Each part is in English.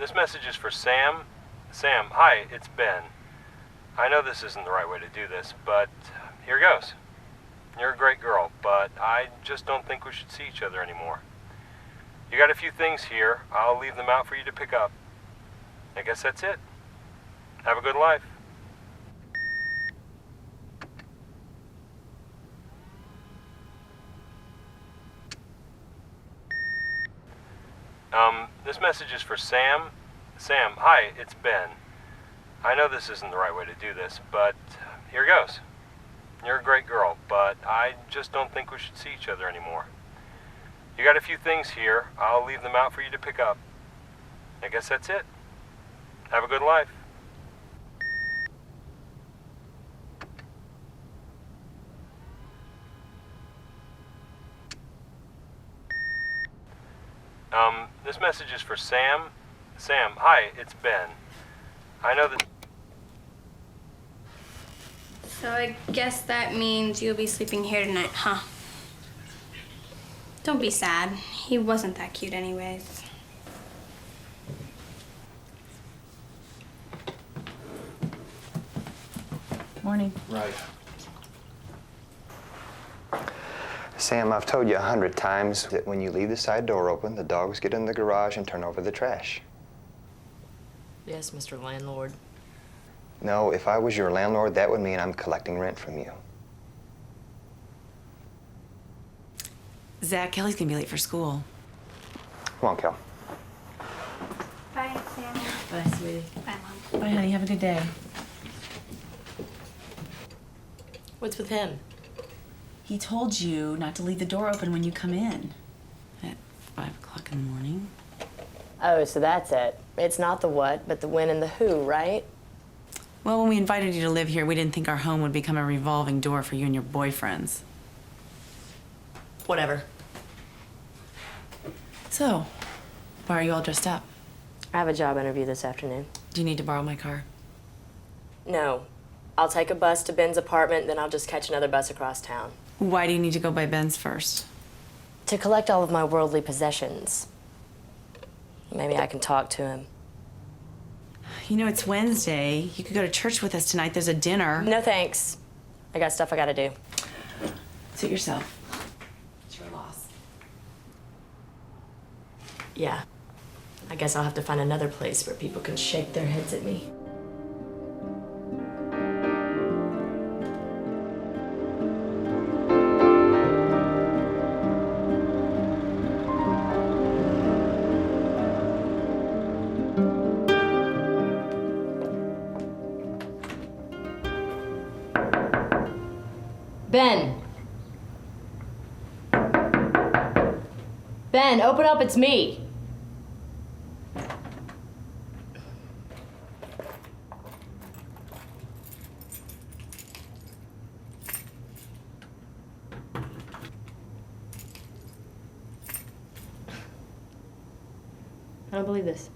This message is for Sam. Sam, hi, it's Ben. I know this isn't the right way to do this, but here goes. You're a great girl, but I just don't think we should see each other anymore. You got a few things here. I'll leave them out for you to pick up. I guess that's it. Have a good life. This message is for Sam. Sam, hi, it's Ben. I know this isn't the right way to do this, but here goes. You're a great girl, but I just don't think we should see each other anymore. You got a few things here. I'll leave them out for you to pick up. I guess that's it. Have a good life. This message is for Sam. Sam, hi, it's Ben. I know that... So I guess that means you'll be sleeping here tonight, huh? Don't be sad. He wasn't that cute anyways. Morning. Right. Sam, I've told you 100 times that when you leave the side door open, the dogs get in the garage and turn over the trash. Yes, Mr. Landlord. No, if I was your landlord, that would mean I'm collecting rent from you. Zach, Kelly's gonna be late for school. Come on, Kel. Bye, Sam. Bye, sweetie. Bye, Mom. Bye, honey. Have a good day. What's with him? He told you not to leave the door open when you come in at 5 o'clock in the morning. Oh, so that's it. It's not the what, but the when and the who, right? Well, when we invited you to live here, we didn't think our home would become a revolving door for you and your boyfriends. Whatever. So, why are you all dressed up? I have a job interview this afternoon. Do you need to borrow my car? No. I'll take a bus to Ben's apartment, then I'll just catch another bus across town. Why do you need to go by Ben's first? To collect all of my worldly possessions. Maybe I can talk to him. You know, it's Wednesday. You could go to church with us tonight. There's a dinner. No thanks. I got stuff I gotta do. Suit yourself. It's your loss. Yeah. I guess I'll have to find another place where people can shake their heads at me. Ben! Ben, open up, it's me! I don't believe this.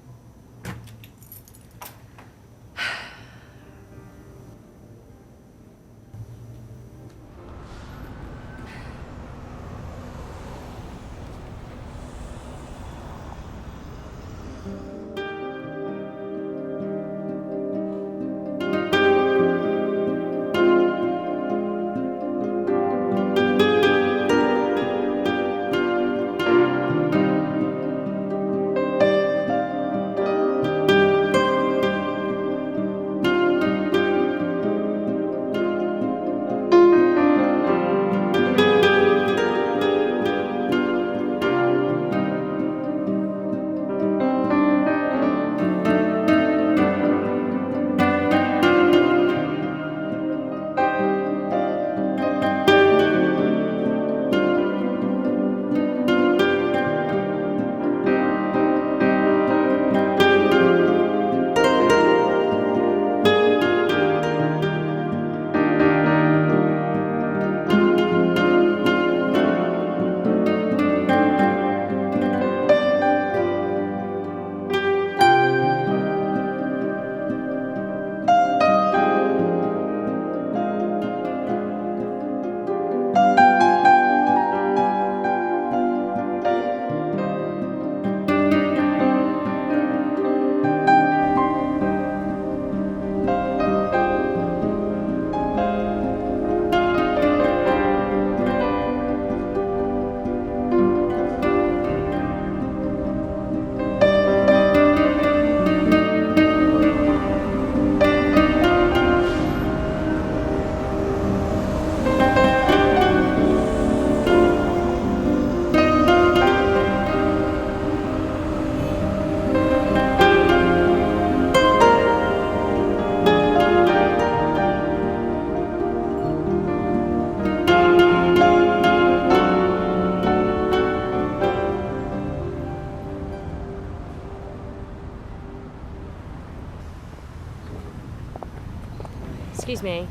Excuse me.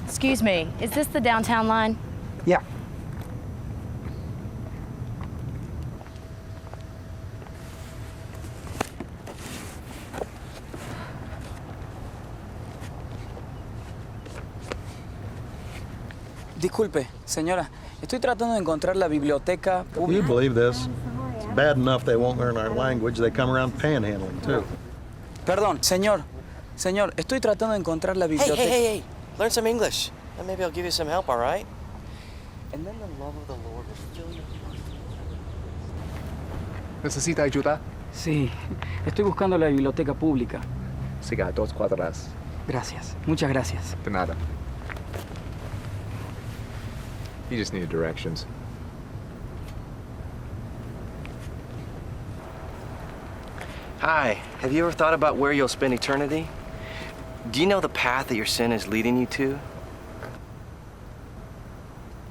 Excuse me. Is this the downtown line? Yeah. Disculpe, señora. Estoy tratando de encontrar la biblioteca Can you pública. believe this? It's bad enough they won't learn our language, they come around panhandling, too. Perdón, señor. Señor, estoy tratando de encontrar la Hey, biblioteca. hey, hey, hey. Learn some English. And maybe I'll give you some help, all right? And then the love of the Lord will fill your heart. ¿Necesita ayuda? Sí, estoy buscando la biblioteca pública. Siga 2 cuadras. Gracias, muchas gracias. De nada. You just needed directions. Hi, have you ever thought about where you'll spend eternity? Do you know the path that your sin is leading you to?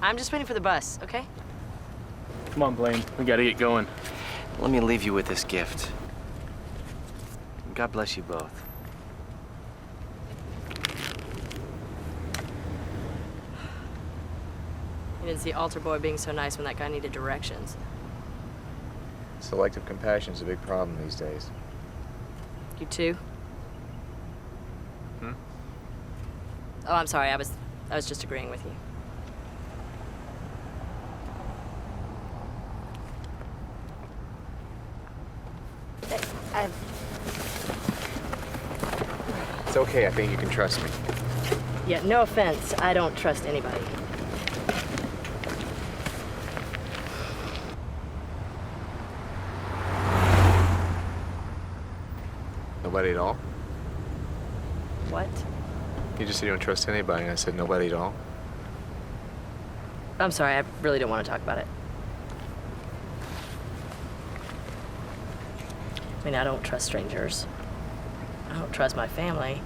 I'm just waiting for the bus, okay? Come on, Blaine. We gotta get going. Let me leave you with this gift. God bless you both. You didn't see Altar Boy being so nice when that guy needed directions. Selective compassion is a big problem these days. You too? Hmm? Oh, I'm sorry. I was just agreeing with you. It's okay, I think you can trust me. Yeah, no offense. I don't trust anybody. Nobody at all? What? You just said you don't trust anybody, and I said nobody at all. I'm sorry. I really don't want to talk about it. I mean, I don't trust strangers. I don't trust my family.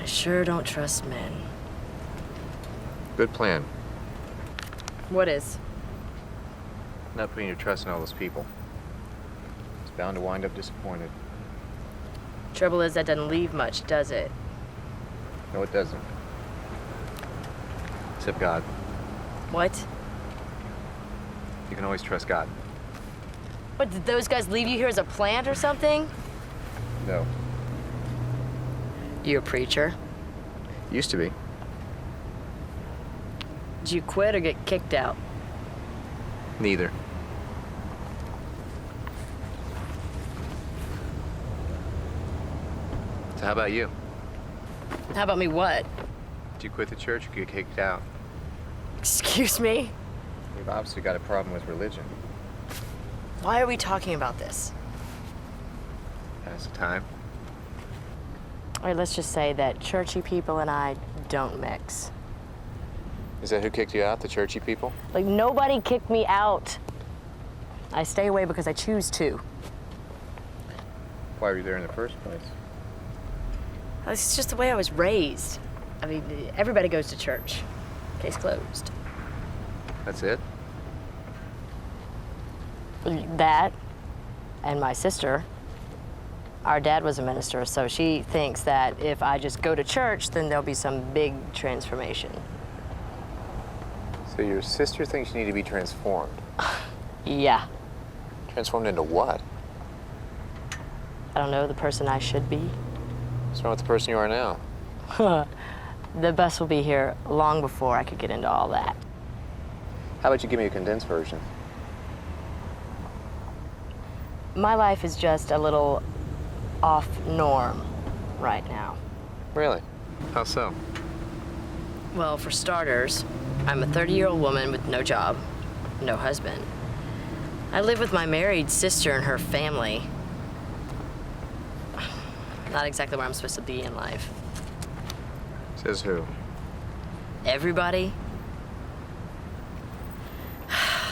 I sure don't trust men. Good plan. What is? Not putting your trust in all those people. It's bound to wind up disappointed. Trouble is, that doesn't leave much, does it? No, it doesn't. Except God. What? You can always trust God. What, did those guys leave you here as a plant or something? No. You a preacher? Used to be. Did you quit or get kicked out? Neither. So how about you? How about me what? Did you quit the church or get kicked out? Excuse me? You've obviously got a problem with religion. Why are we talking about this? Pass the time. All right, let's just say that churchy people and I don't mix. Is that who kicked you out, the churchy people? Like, nobody kicked me out. I stay away because I choose to. Why were you there in the first place? It's just the way I was raised. I mean, everybody goes to church. Case closed. That's it? That and my sister. Our dad was a minister, so she thinks that if I just go to church, then there'll be some big transformation. So your sister thinks you need to be transformed. Yeah. Transformed into what? I don't know, the person I should be. What's wrong with the person you are now? The bus will be here long before I could get into all that. How about you give me a condensed version? My life is just a little off norm right now. Really? How so? Well, for starters, I'm a 30-year-old woman with no job, no husband. I live with my married sister and her family. Not exactly where I'm supposed to be in life. Says who? Everybody.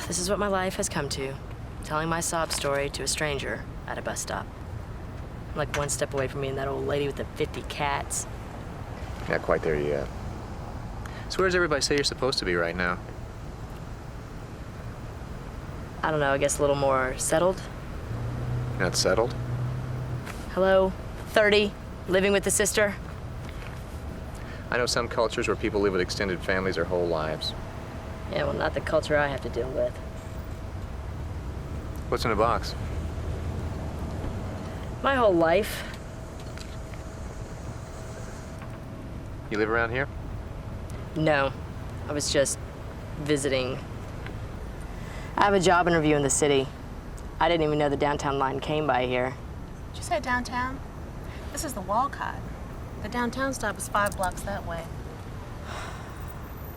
This is what my life has come to. Telling my sob story to a stranger at a bus stop. I'm like one step away from being that old lady with the 50 cats. Not quite there yet. So where does everybody say you're supposed to be right now? I don't know, I guess a little more settled. Not settled? Hello? 30, living with a sister. I know some cultures where people live with extended families their whole lives. Yeah, well, not the culture I have to deal with. What's in the box? My whole life. You live around here? No, I was just visiting. I have a job interview in the city. I didn't even know the downtown line came by here. Did you say downtown? This is the Walcott. The downtown stop is 5 blocks that way.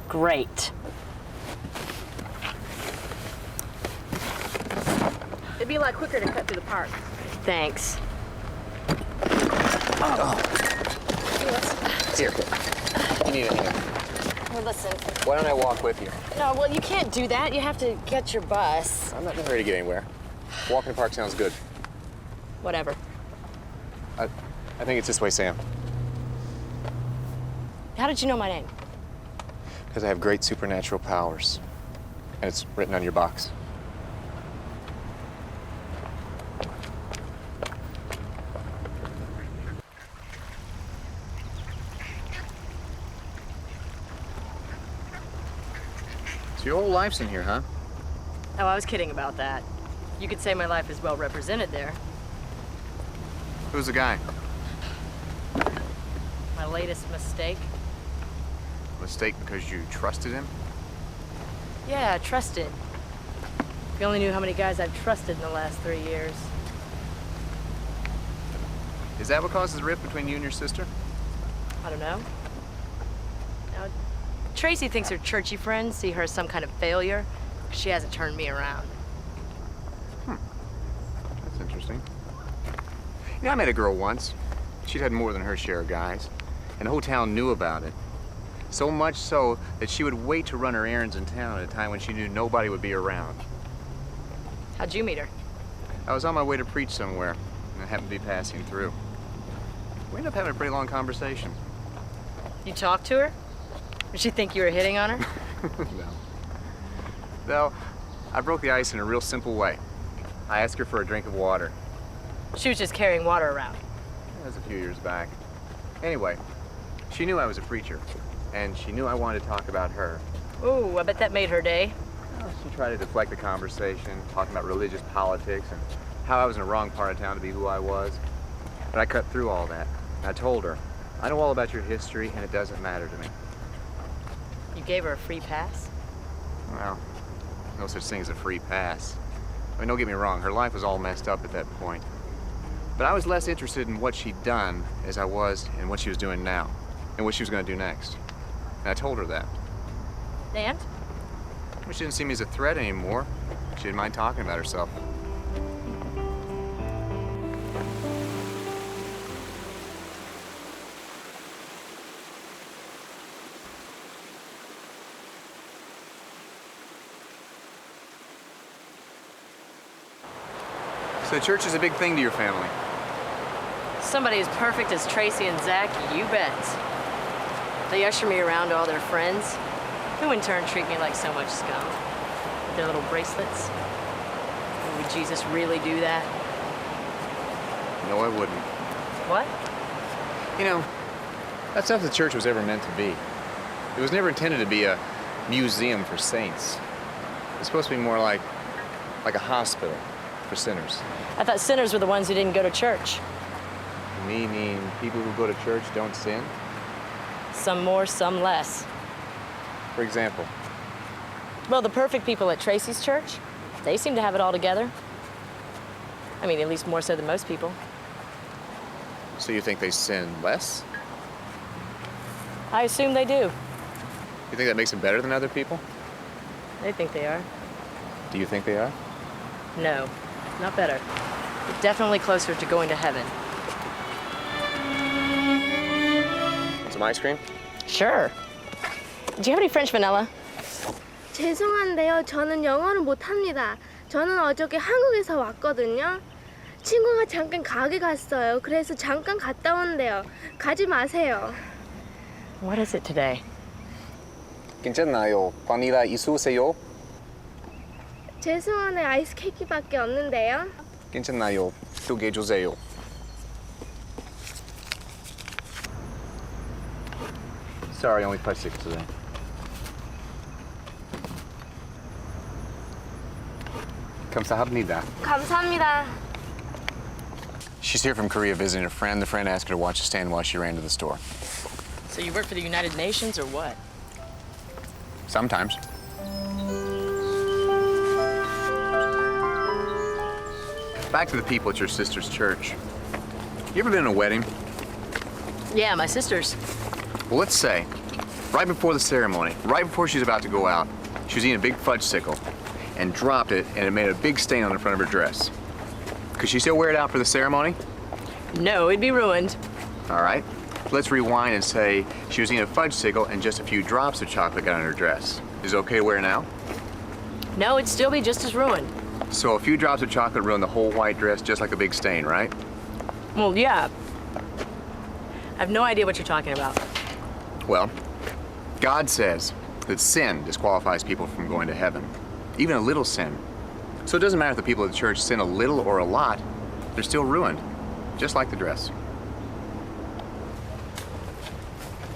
Great. It'd be a lot quicker to cut through the park. Thanks. Here. You need a hand. Well, listen. Why don't I walk with you? No, well, you can't do that. You have to get your bus. I'm not in a hurry to get anywhere. Walking the park sounds good. Whatever. I think it's this way, Sam. How did you know my name? Because I have great supernatural powers. And it's written on your box. So your whole life's in here, huh? Oh, I was kidding about that. You could say my life is well represented there. Who's the guy? My latest mistake? Mistake because you trusted him? Yeah, trusted. If you only knew how many guys I've trusted in the last 3 years. Is that what causes the rift between you and your sister? I don't know. Now, Tracy thinks her churchy friends see her as some kind of failure. She hasn't turned me around. That's interesting. You know, I met a girl once. She'd had more than her share of guys. And the whole town knew about it. So much so that she would wait to run her errands in town at a time when she knew nobody would be around. How'd you meet her? I was on my way to preach somewhere, and I happened to be passing through. We ended up having a pretty long conversation. You talked to her? Did she think you were hitting on her? No. Though, I broke the ice in a real simple way. I asked her for a drink of water. She was just carrying water around. That was a few years back. Anyway, she knew I was a preacher, and she knew I wanted to talk about her. Ooh, I bet that made her day. Well, she tried to deflect the conversation, talking about religious politics and how I was in the wrong part of town to be who I was. But I cut through all that. And I told her, I know all about your history, and it doesn't matter to me. You gave her a free pass? Well, no such thing as a free pass. I mean, don't get me wrong, her life was all messed up at that point. But I was less interested in what she'd done as I was in what she was doing now, and what she was going to do next. And I told her that. And? Well, she didn't see me as a threat anymore. She didn't mind talking about herself. So church is a big thing to your family. Somebody as perfect as Tracy and Zach, you bet. They usher me around to all their friends, who in turn treat me like so much scum. With their little bracelets. Would Jesus really do that? No, I wouldn't. What? You know, that's not what the church was ever meant to be. It was never intended to be a museum for saints. It's supposed to be more like a hospital for sinners. I thought sinners were the ones who didn't go to church. Meaning people who go to church don't sin? Some more, some less. For example? Well, the perfect people at Tracy's church, they seem to have it all together. I mean, at least more so than most people. So you think they sin less? I assume they do. You think that makes them better than other people? They think they are. Do you think they are? No, not better. But definitely closer to going to heaven. Some ice cream? Sure. Do you have any French vanilla? 죄송한데요. 저는 영어를 못합니다. 저는 어저께 한국에서 왔거든요. 친구가 잠깐 가게 갔어요. 그래서 잠깐 갔다 온대요. 가지 마세요. What is it today? 괜찮나요? 바닐라 있으세요? 죄송한데 아이스 케이크밖에 없는데요. 괜찮나요? 2개 주세요. Sorry, only fudge sickles today. 감사합니다. 감사합니다. She's here from Korea visiting a friend. The friend asked her to watch a stand while she ran to the store. So you work for the United Nations or what? Sometimes. Back to the people at your sister's church. You ever been in a wedding? Yeah, my sister's. Well, let's say, right before the ceremony, right before she's about to go out, she was eating a big fudge sickle and dropped it, and it made a big stain on the front of her dress. Could she still wear it out for the ceremony? No, it'd be ruined. All right. Let's rewind and say she was eating a fudge sickle and just a few drops of chocolate got on her dress. Is it okay to wear now? No, it'd still be just as ruined. So a few drops of chocolate ruined the whole white dress just like a big stain, right? Well, yeah. I have no idea what you're talking about. Well, God says that sin disqualifies people from going to heaven, even a little sin. So it doesn't matter if the people at the church sin a little or a lot, they're still ruined, just like the dress.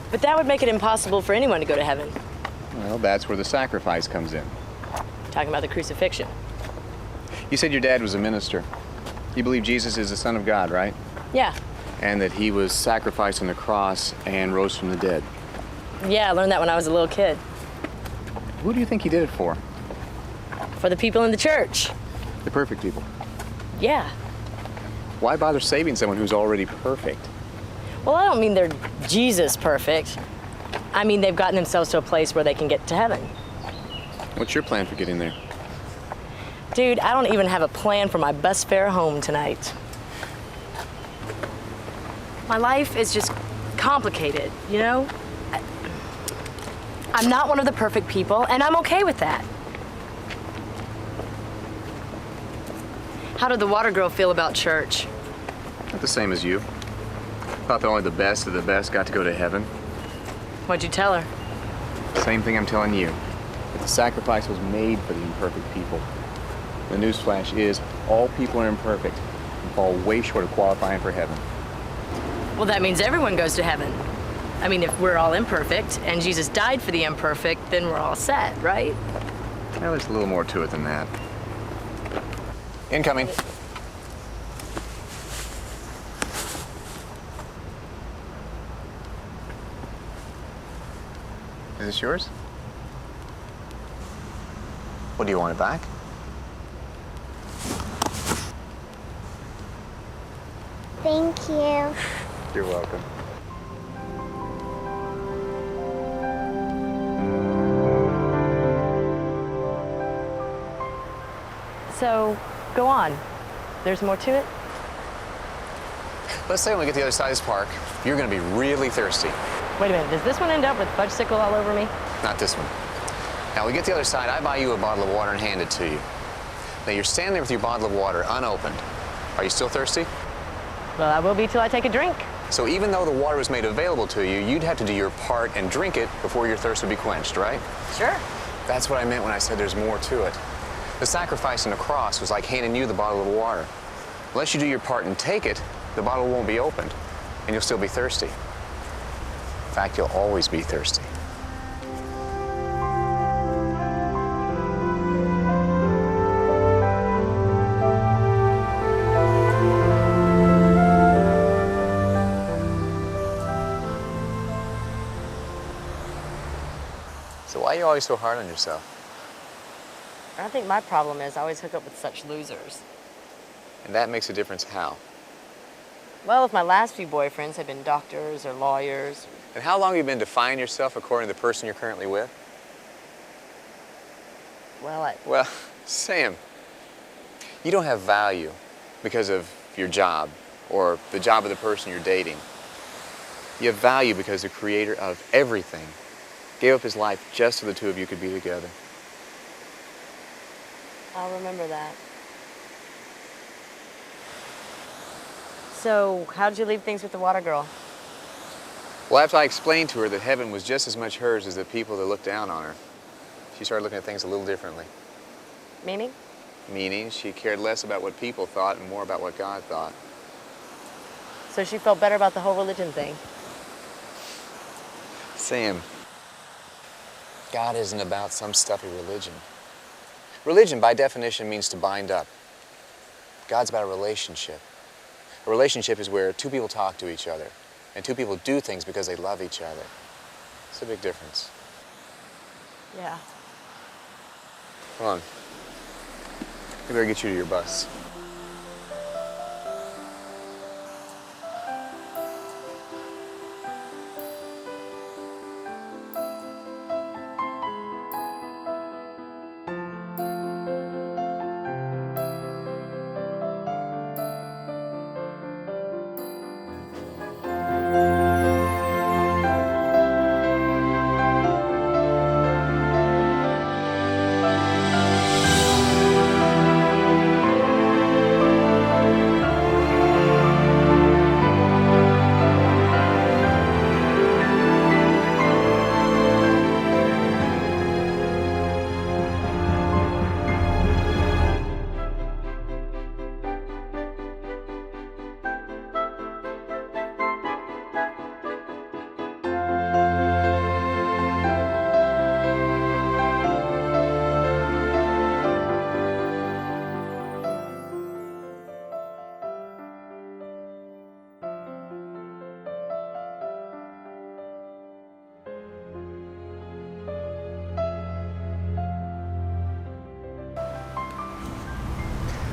But that would make it impossible for anyone to go to heaven. Well, that's where the sacrifice comes in. Talking about the crucifixion. You said your dad was a minister. You believe Jesus is the Son of God, right? Yeah. And that he was sacrificed on the cross and rose from the dead. Yeah, I learned that when I was a little kid. Who do you think he did it for? For the people in the church. The perfect people. Yeah. Why bother saving someone who's already perfect? Well, I don't mean they're Jesus perfect. I mean they've gotten themselves to a place where they can get to heaven. What's your plan for getting there? Dude, I don't even have a plan for my bus fare home tonight. My life is just complicated, you know? I'm not one of the perfect people, and I'm okay with that. How did the water girl feel about church? Not the same as you. Thought that only the best of the best got to go to heaven. What'd you tell her? Same thing I'm telling you. That the sacrifice was made for the imperfect people. The newsflash is, all people are imperfect and fall way short of qualifying for heaven. Well, that means everyone goes to heaven. I mean, if we're all imperfect and Jesus died for the imperfect, then we're all set, right? Well, there's a little more to it than that. Incoming. Is this yours? What, do you want it back? Thank you. You're welcome. So, go on. There's more to it? Let's say when we get to the other side of this park, you're gonna be really thirsty. Wait a minute, does this one end up with fudge sickle all over me? Not this one. Now, we get to the other side, I buy you a bottle of water and hand it to you. Now, you're standing there with your bottle of water unopened. Are you still thirsty? Well, I will be till I take a drink. So even though the water was made available to you, you'd have to do your part and drink it before your thirst would be quenched, right? Sure. That's what I meant when I said there's more to it. The sacrifice on the cross was like handing you the bottle of water. Unless you do your part and take it, the bottle won't be opened, and you'll still be thirsty. In fact, you'll always be thirsty. So why are you always so hard on yourself? I think my problem is I always hook up with such losers. And that makes a difference how? Well, if my last few boyfriends had been doctors or lawyers. And how long have you been defining yourself according to the person you're currently with? Well, Sam, you don't have value because of your job or the job of the person you're dating. You have value because the creator of everything gave up his life just so the two of you could be together. I'll remember that. So, how did you leave things with the water girl? Well, after I explained to her that heaven was just as much hers as the people that looked down on her, she started looking at things a little differently. Meaning? Meaning she cared less about what people thought and more about what God thought. So she felt better about the whole religion thing. Sam, God isn't about some stuffy religion. Religion, by definition, means to bind up. God's about a relationship. A relationship is where two people talk to each other, and two people do things because they love each other. It's a big difference. Yeah. Come on. We better get you to your bus.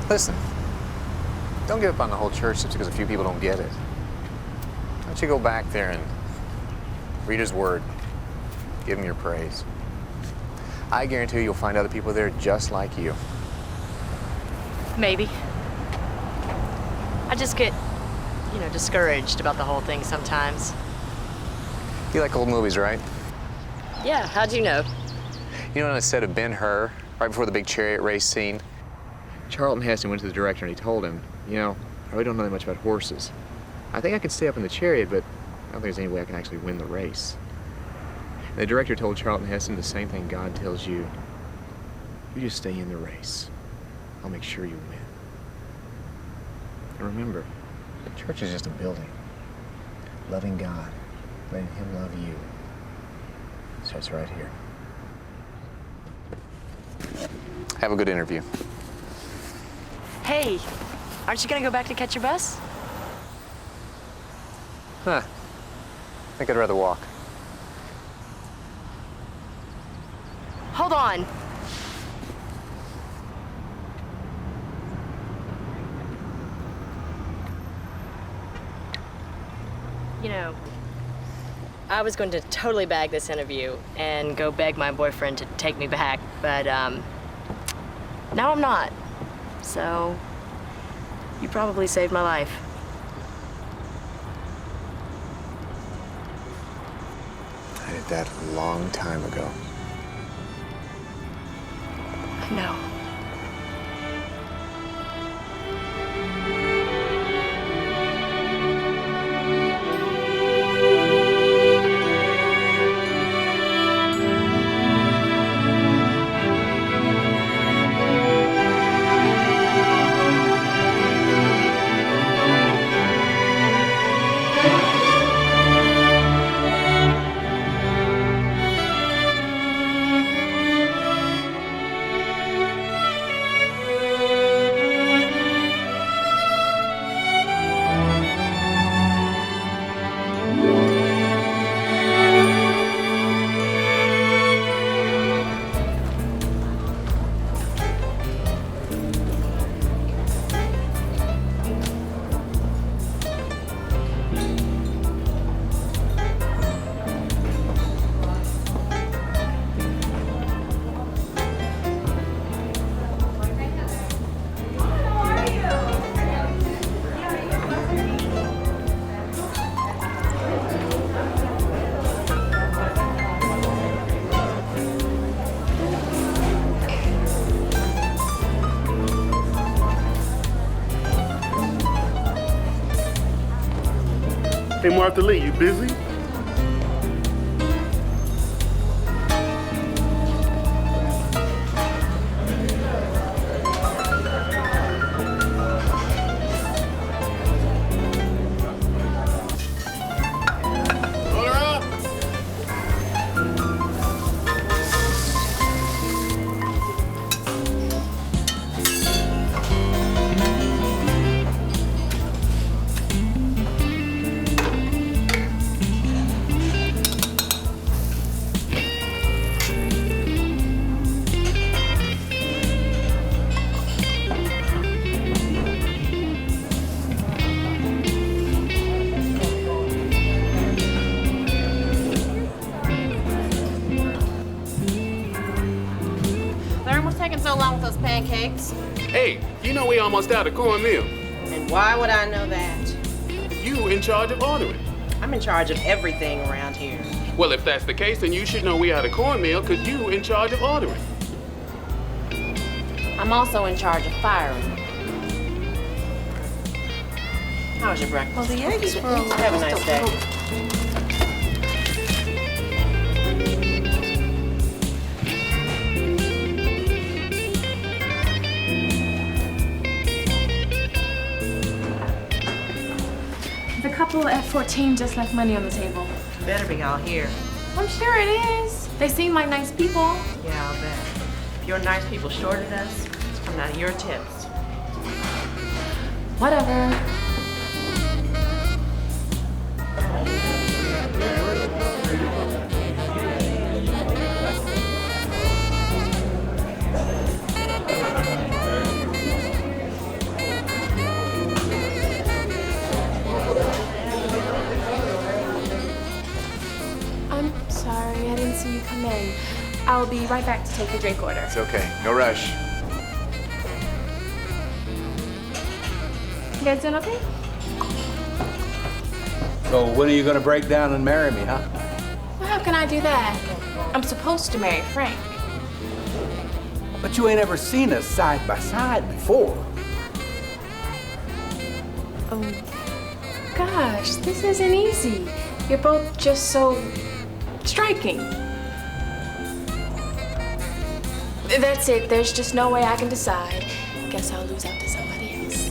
Listen, don't give up on the whole church just because a few people don't get it. Why don't you go back there and read his word, give him your praise. I guarantee you'll find other people there just like you. Maybe. I just get, discouraged about the whole thing sometimes. You like old movies, right? Yeah, how'd you know? You know, on a set of Ben-Hur, right before the big chariot race scene, Charlton Heston went to the director and he told him, I really don't know that much about horses. I think I can stay up in the chariot, but I don't think there's any way I can actually win the race. And the director told Charlton Heston the same thing God tells you. You just stay in the race. I'll make sure you win. And remember, church is just a building. Loving God, letting Him love you, starts right here. have a good interview. Hey, aren't you gonna go back to catch your bus? Huh. I think I'd rather walk. Hold on. You know, I was going to totally bag this interview and go beg my boyfriend to take me back, but now I'm not. So, you probably saved my life. I did that a long time ago. I know. Hey, Martha Lee, you busy? pancakes. Hey, you know we almost out of cornmeal. And why would I know that? You in charge of ordering. I'm in charge of everything around here. Well, if that's the case, then you should know we out of cornmeal because you in charge of ordering. I'm also in charge of firing. How was your breakfast? Well, the eggs were Have a nice day. The couple at 14 just left money on the table. Better be all here. I'm sure it is. They seem like nice people. Yeah, I'll bet. If your nice people shorted us, it's coming out of your tips. Whatever. I'm sorry, I didn't see you come in. I'll be right back to take your drink order. It's okay. No rush. You guys doing okay? So when are you gonna break down and marry me, huh? Well, how can I do that? I'm supposed to marry Frank. But you ain't ever seen us side by side before. Oh, gosh, this isn't easy. You're both just so striking. That's it. There's just no way I can decide. Guess I'll lose out to somebody else.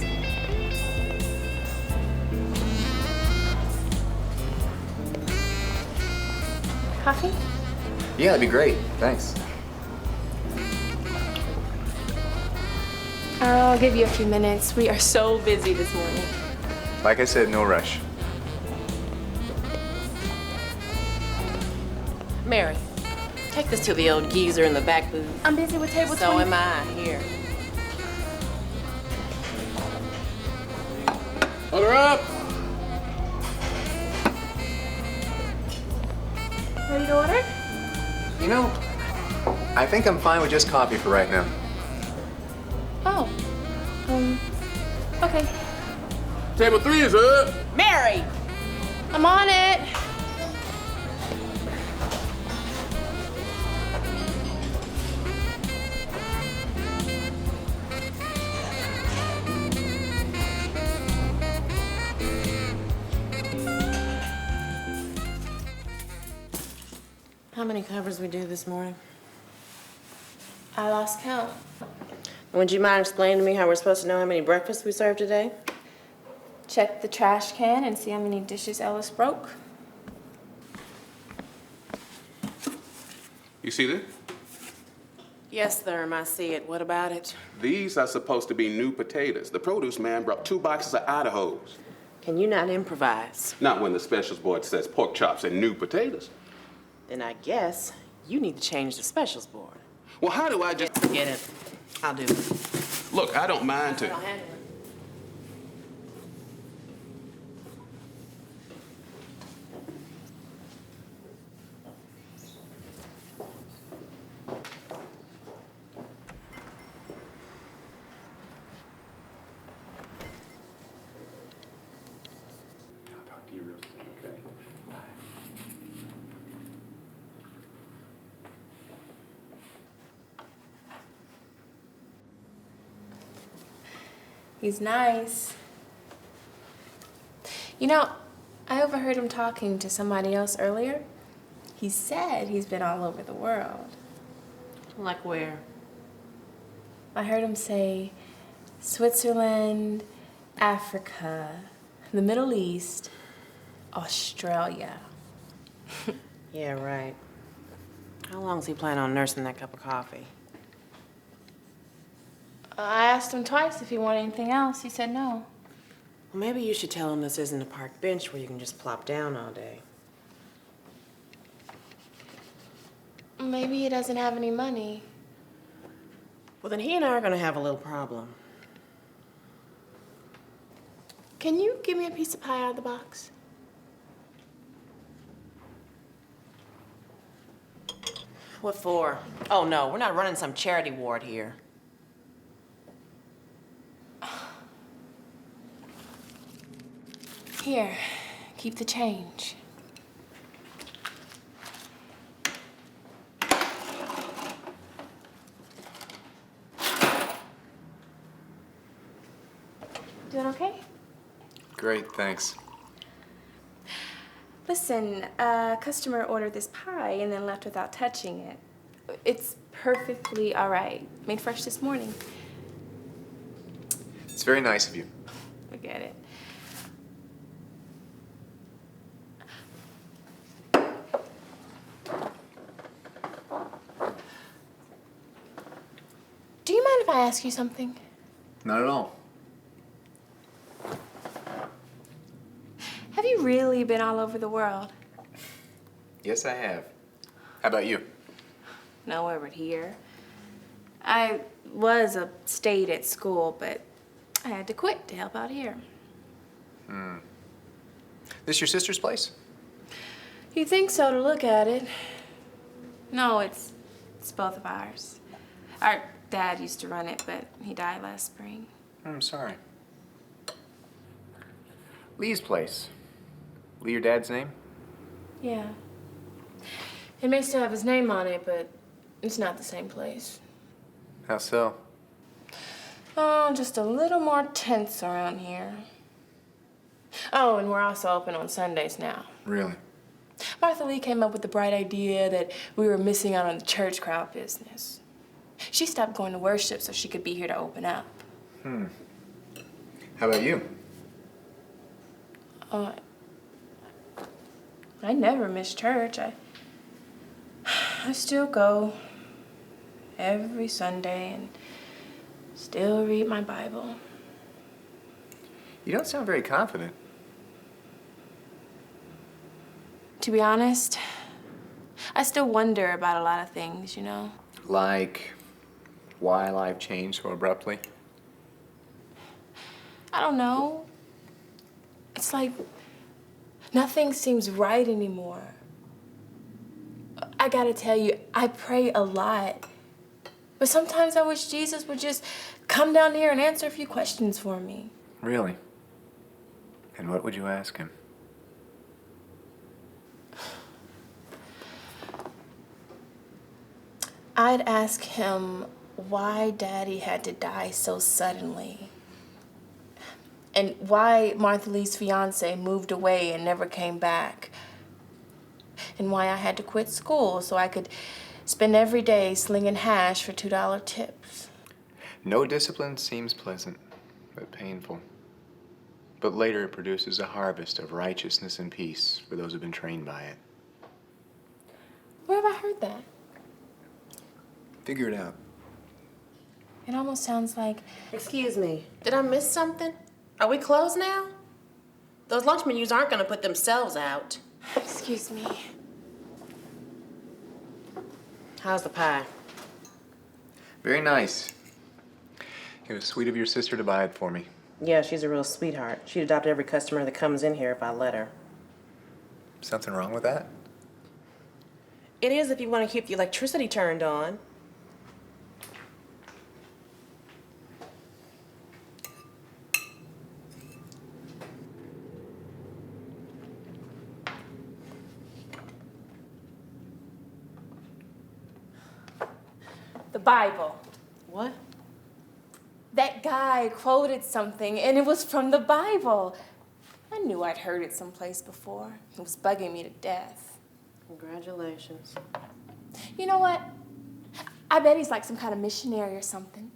Coffee? Yeah, that'd be great. Thanks. I'll give you a few minutes. We are so busy this morning. Like I said, no rush. Mary, take this to the old geezer in the back booth. I'm busy with table 20. So am I. Here. Order up. Ready to order? You know, I think I'm fine with just coffee for right now. Oh. Okay. Table 3 is up. Mary! I'm on it. How many covers we do this morning? I lost count. Would you mind explaining to me how we're supposed to know how many breakfasts we served today? Check the trash can and see how many dishes Ellis broke. You see this? Yes, sir, I see it. What about it? These are supposed to be new potatoes. The produce man brought 2 boxes of Idahos. Can you not improvise? Not when the specials board says pork chops and new potatoes. Then I guess you need to change the specials board. Well, how do I just... Forget it. I'll do it. Look, I don't mind to... I'll handle it. He's nice. You know, I overheard him talking to somebody else earlier. He said he's been all over the world. Like where? I heard him say Switzerland, Africa, the Middle East, Australia. Yeah, right. How long is he planning on nursing that cup of coffee? I asked him twice if he wanted anything else. He said no. Well, maybe you should tell him this isn't a park bench where you can just plop down all day. Maybe he doesn't have any money. Well, then he and I are gonna have a little problem. Can you give me a piece of pie out of the box? What for? Oh, no, we're not running some charity ward here. Here, keep the change. Doing okay? Great, thanks. Listen, a customer ordered this pie and then left without touching it. It's perfectly all right. Made fresh this morning. It's very nice of you. Forget it. Do you mind if I ask you something? Not at all. Have you really been all over the world? Yes, I have. How about you? Nowhere but here. I stayed at school, but I had to quit to help out here. This your sister's place? You think so to look at it. No, it's both of ours. Our dad used to run it, but he died last spring. I'm sorry. Lee's place. Lee, your dad's name? Yeah. It may still have his name on it, but it's not the same place. How so? Oh, just a little more tense around here. Oh, and we're also open on Sundays now. Really? Martha Lee came up with the bright idea that we were missing out on the church crowd business. She stopped going to worship so she could be here to open up. How about you? I never miss church. I still go every Sunday and still read my Bible. You don't sound very confident. To be honest, I still wonder about a lot of things, you know? Like why life changed so abruptly? I don't know. It's like nothing seems right anymore. I gotta tell you, I pray a lot. But sometimes I wish Jesus would just come down here and answer a few questions for me. Really? And what would you ask him? I'd ask him why Daddy had to die so suddenly. And why Martha Lee's fiance moved away and never came back. And why I had to quit school so I could spend every day slinging hash for $2 tips. No discipline seems pleasant, but painful. But later it produces a harvest of righteousness and peace for those who've been trained by it. Where have I heard that? Figure it out. It almost sounds like... Excuse me, did I miss something? Are we closed now? Those lunch menus aren't gonna put themselves out. Excuse me. How's the pie? Very nice. It was sweet of your sister to buy it for me. Yeah, she's a real sweetheart. She'd adopt every customer that comes in here if I let her. Something wrong with that? It is if you want to keep the electricity turned on. The Bible. What? That guy quoted something, and it was from the Bible. I knew I'd heard it someplace before. It was bugging me to death. Congratulations. You know what? I bet he's like some kind of missionary or something.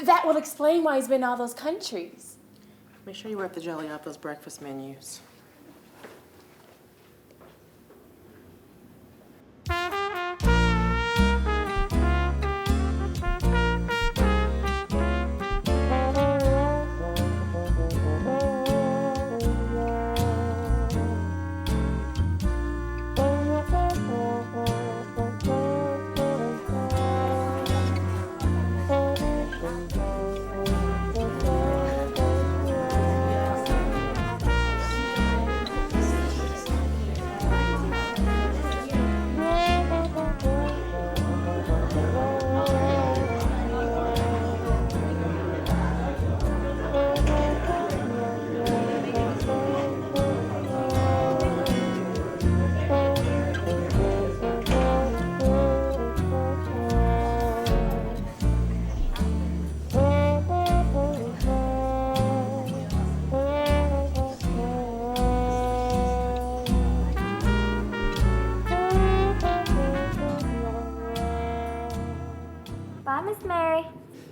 That will explain why he's been in all those countries. Make sure you work the jelly off those breakfast menus.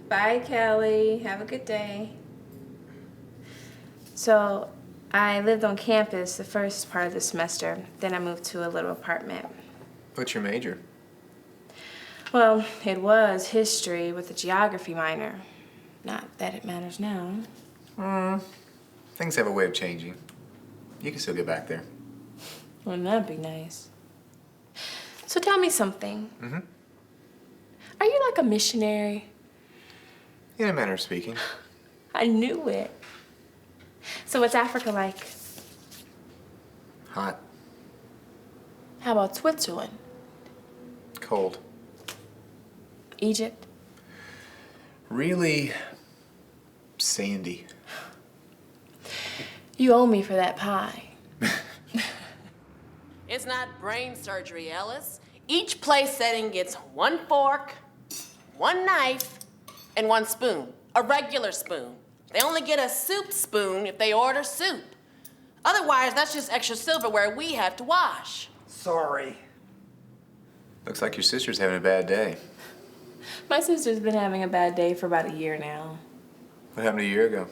Bye, Kelly. Have a good day. So, I lived on campus the first part of the semester. Then I moved to a little apartment. What's your major? Well, it was history with a geography minor. Not that it matters now. Things have a way of changing. You can still get back there. Wouldn't that be nice? So tell me something. Mm-hmm. Are you like a missionary? In a manner of speaking. I knew it. So what's Africa like? Hot. How about Switzerland? Cold. Egypt? Really sandy. You owe me for that pie. It's not brain surgery, Ellis. Each place setting gets 1 fork, 1 knife, and 1 spoon. A regular spoon. They only get a soup spoon if they order soup. Otherwise, that's just extra silverware we have to wash. Sorry. Looks like your sister's having a bad day. My sister's been having a bad day for about a year now. What happened a year ago?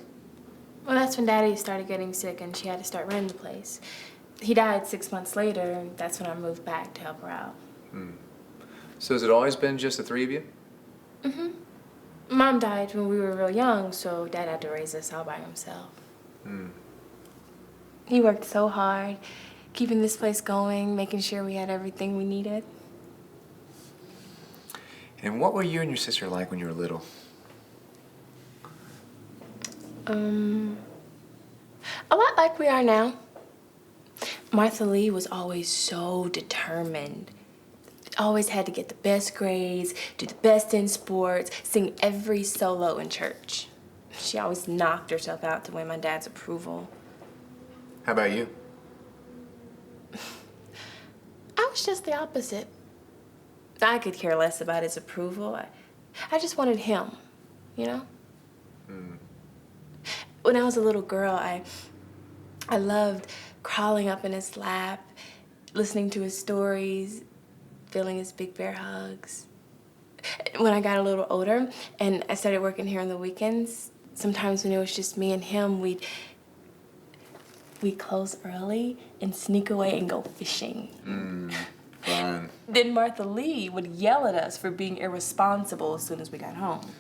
Well, that's when Daddy started getting sick and she had to start running the place. He died 6 months later, and that's when I moved back to help her out. So has it always been just the 3 of you? Mm-hmm. Mom died when we were real young, so Dad had to raise us all by himself. He worked so hard, keeping this place going, making sure we had everything we needed. And what were you and your sister like when you were little? A lot like we are now. Martha Lee was always so determined. Always had to get the best grades, do the best in sports, sing every solo in church. She always knocked herself out to win my dad's approval. How about you? I was just the opposite. I could care less about his approval. I just wanted him, you know? When I was a little girl, I loved crawling up in his lap, listening to his stories, feeling his big bear hugs. When I got a little older and I started working here on the weekends, sometimes when it was just me and him, we'd close early and sneak away and go fishing. Fun. Then Martha Lee would yell at us for being irresponsible as soon as we got home.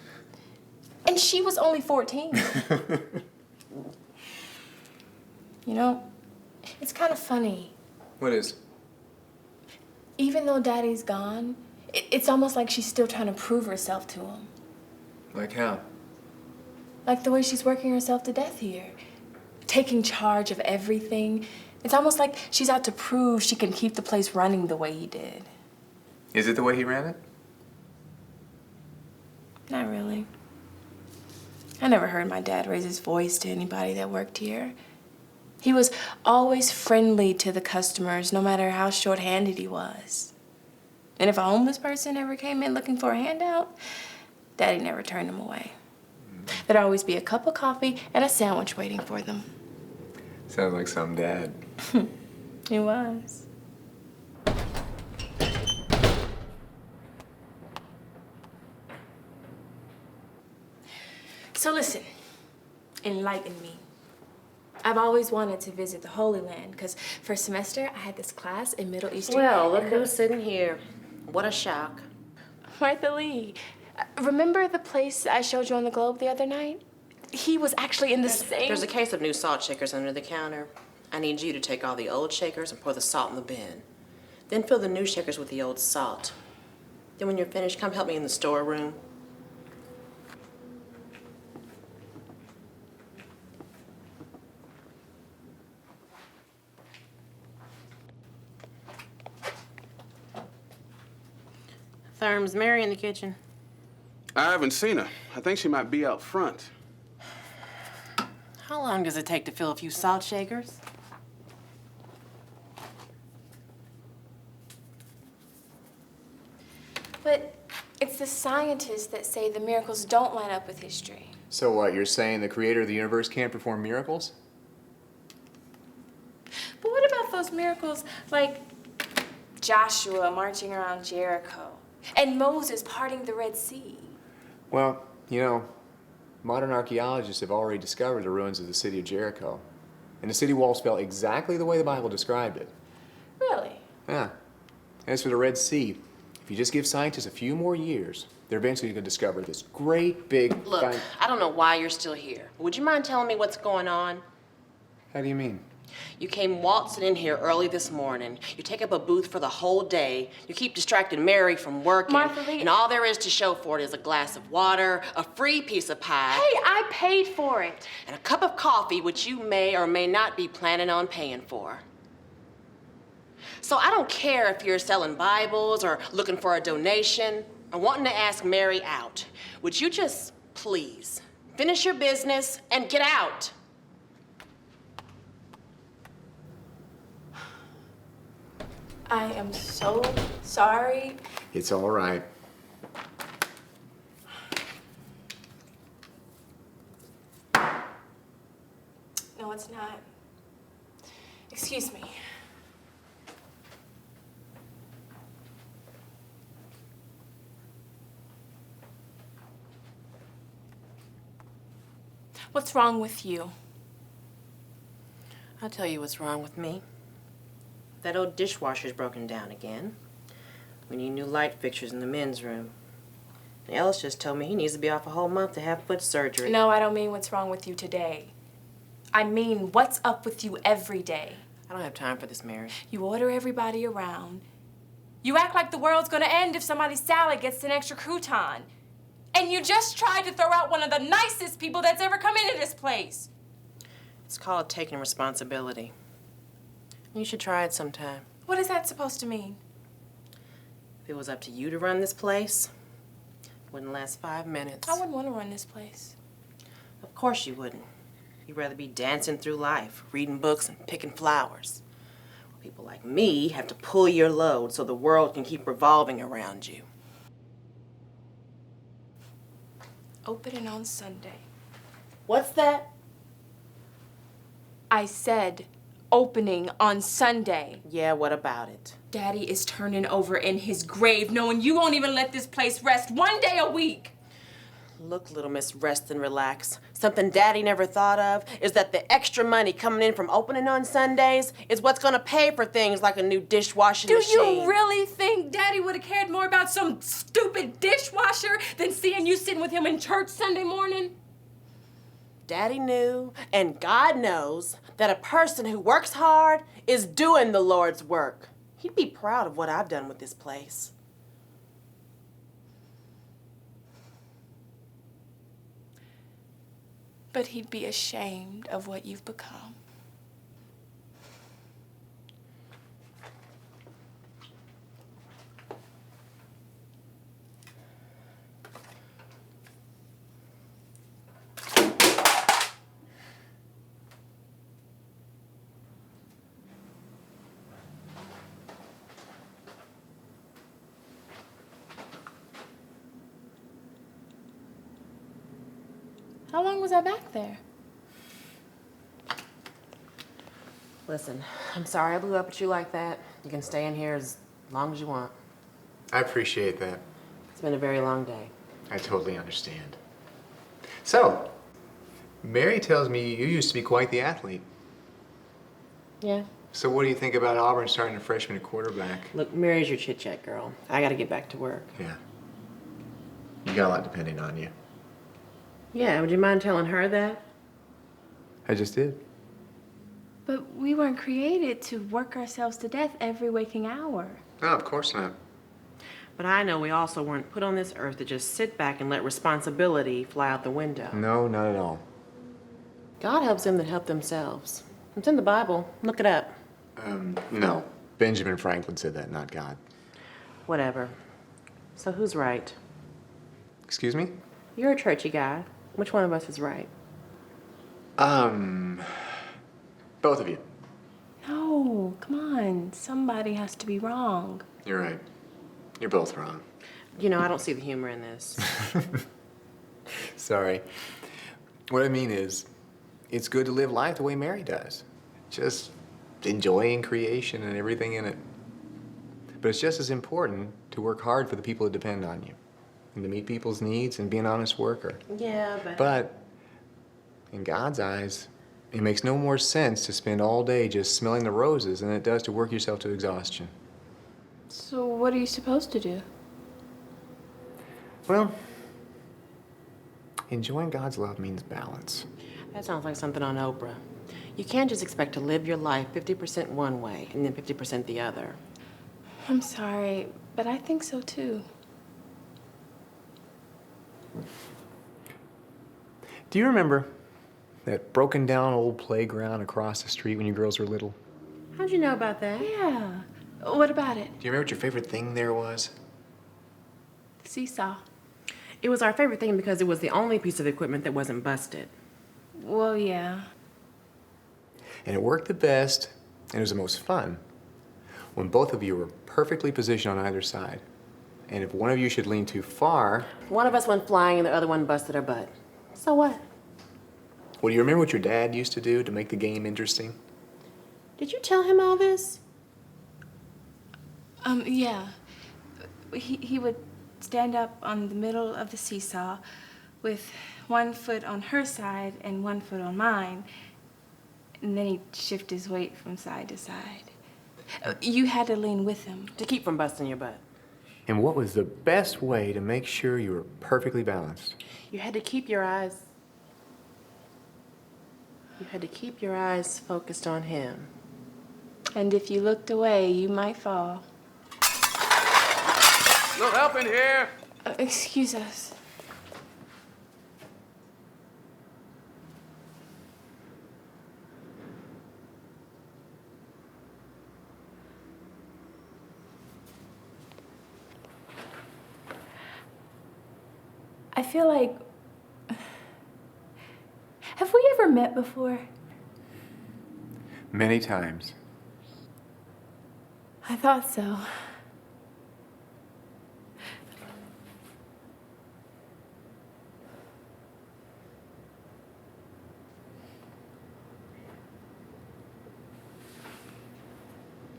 And she was only 14. You know, it's kind of funny. What is? Even though Daddy's gone, it's almost like she's still trying to prove herself to him. Like how? Like the way she's working herself to death here. Taking charge of everything. It's almost like she's out to prove she can keep the place running the way he did. Is it the way he ran it? Not really. I never heard my dad raise his voice to anybody that worked here. He was always friendly to the customers, no matter how short-handed he was. And if a homeless person ever came in looking for a handout, Daddy never turned them away. There'd always be a cup of coffee and a sandwich waiting for them. Sounds like some dad. He was. So listen, enlighten me. I've always wanted to visit the Holy Land because first semester I had this class in Middle Eastern. Well, look who's sitting here. What a shock. Martha Lee. Remember the place I showed you on the globe the other night? He was actually in the same... There's a case of new salt shakers under the counter. I need you to take all the old shakers and pour the salt in the bin. Then fill the new shakers with the old salt. Then when you're finished, come help me in the storeroom. Therm's Mary in the kitchen. I haven't seen her. I think she might be out front. How long does it take to fill a few salt shakers? But it's the scientists that say the miracles don't line up with history. So what, you're saying the creator of the universe can't perform miracles? But what about those miracles like Joshua marching around Jericho and Moses parting the Red Sea? Well, You know, modern archaeologists have already discovered the ruins of the city of Jericho. And the city walls fell exactly the way the Bible described it. Really? Yeah. As for the Red Sea, if you just give scientists a few more years, they're eventually going to discover this great big... Look, I don't know why you're still here. Would you mind telling me what's going on? How do you mean? You came waltzing in here early this morning. You take up a booth for the whole day. You keep distracting Mary from working. Martha Lee. And all there is to show for it is a glass of water, a free piece of pie. Hey, I paid for it. And a cup of coffee, which you may or may not be planning on paying for. So I don't care if you're selling Bibles or looking for a donation or wanting to ask Mary out. Would you just, please, finish your business and get out? I am so sorry. It's all right. No, it's not. Excuse me. What's wrong with you? I'll tell you what's wrong with me. That old dishwasher's broken down again. We need new light fixtures in the men's room. And Ellis just told me he needs to be off a whole month to have foot surgery. No, I don't mean what's wrong with you today. I mean what's up with you every day. I don't have time for this, Mary. You order everybody around. You act like the world's gonna end if somebody's salad gets an extra crouton. And you just tried to throw out one of the nicest people that's ever come into this place. It's called taking responsibility. You should try it sometime. What is that supposed to mean? If it was up to you to run this place, it wouldn't last 5 minutes. I wouldn't want to run this place. Of course you wouldn't. You'd rather be dancing through life, reading books and picking flowers. People like me have to pull your load so the world can keep revolving around you. Opening on Sunday. What's that? I said opening on Sunday. Yeah, what about it? Daddy is turning over in his grave knowing you won't even let this place rest one day a week. Look, little miss, rest and relax. Something Daddy never thought of is that the extra money coming in from opening on Sundays is what's gonna pay for things like a new dishwashing machine. Do you really think Daddy would have cared more about some stupid dishwasher than seeing you sitting with him in church Sunday morning? Daddy knew, and God knows, that a person who works hard is doing the Lord's work. He'd be proud of what I've done with this place. But he'd be ashamed of what you've become. How long was I back there? Listen, I'm sorry I blew up at you like that. You can stay in here as long as you want. I appreciate that. It's been a very long day. I totally understand. So, Mary tells me you used to be quite the athlete. Yeah. So what do you think about Auburn starting a freshman at quarterback? Look, Mary's your chit-chat girl. I gotta get back to work. Yeah. You got a lot depending on you. Yeah, would you mind telling her that? I just did. But we weren't created to work ourselves to death every waking hour. No, of course not. But I know we also weren't put on this earth to just sit back and let responsibility fly out the window. No, not at all. God helps them that help themselves. It's in the Bible. Look it up. No. Benjamin Franklin said that, not God. Whatever. So who's right? Excuse me? You're a churchy guy. Which one of us is right? Both of you. No, come on. Somebody has to be wrong. You're right. You're both wrong. You know, I don't see the humor in this. Sorry. What I mean is, it's good to live life the way Mary does. Just enjoying creation and everything in it. But it's just as important to work hard for the people that depend on you. and to meet people's needs and be an honest worker. Yeah, But in God's eyes, it makes no more sense to spend all day just smelling the roses than it does to work yourself to exhaustion. So what are you supposed to do? Well, enjoying God's love means balance. That sounds like something on Oprah. You can't just expect to live your life 50% one way and then 50% the other. I'm sorry, but I think so too. Do you remember that broken down old playground across the street when you girls were little? How'd you know about that? Yeah. What about it? Do you remember what your favorite thing there was? The seesaw. It was our favorite thing because it was the only piece of equipment that wasn't busted. Well, yeah. And it worked the best, and it was the most fun when both of you were perfectly positioned on either side. And if one of you should lean too far... One of us went flying and the other one busted her butt. So what? Well, do you remember what your dad used to do to make the game interesting? Did you tell him all this? Yeah. He would stand up on the middle of the seesaw with one foot on her side and one foot on mine. And then he'd shift his weight from side to side. You had to lean with him. To keep from busting your butt. And what was the best way to make sure you were perfectly balanced? You had to keep your eyes... You had to keep your eyes focused on him. And if you looked away, you might fall. No help in here. Excuse us. I feel like... Have we ever met before? Many times. I thought so.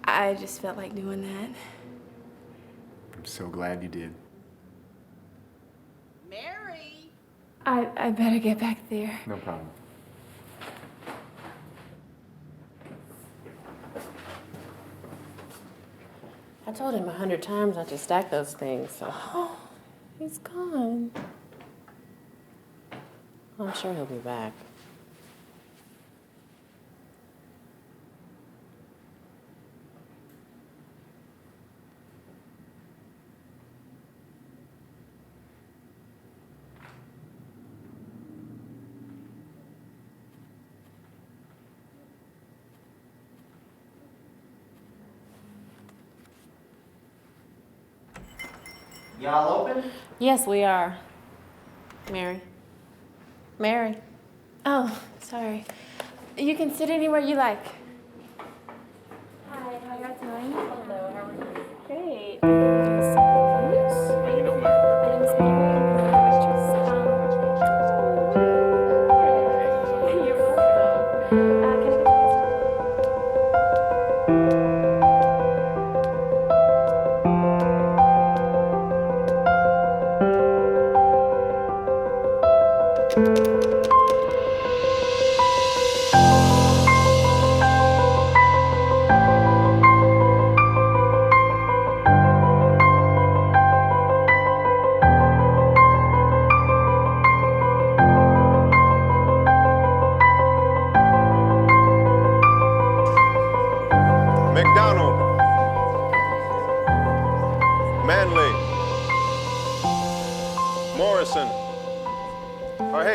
I just felt like doing that. I'm so glad you did. Mary! I better get back there. No problem. I told him 100 times not to stack those things, so... Oh, he's gone. I'm sure he'll be back. Y'all open? Yes, we are. Mary. Mary. Oh, sorry. You can sit anywhere you like. Hi, how you guys doing? Hello, how are you? Great.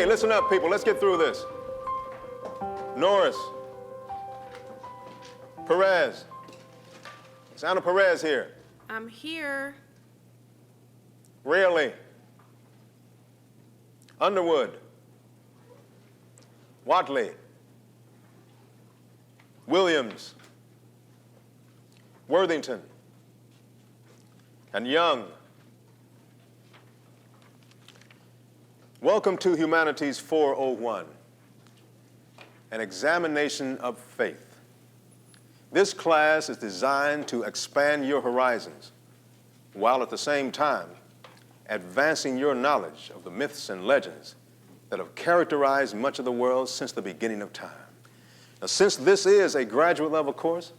Listen up, people. Let's get through this. Norris. Perez. Sound of Perez here. I'm here. Rayleigh. Underwood. Watley. Williams. Worthington. And Young. Welcome to Humanities 401, an examination of faith. This class is designed to expand your horizons, while at the same time advancing your knowledge of the myths and legends that have characterized much of the world since the beginning of time. Now, since this is a graduate level course,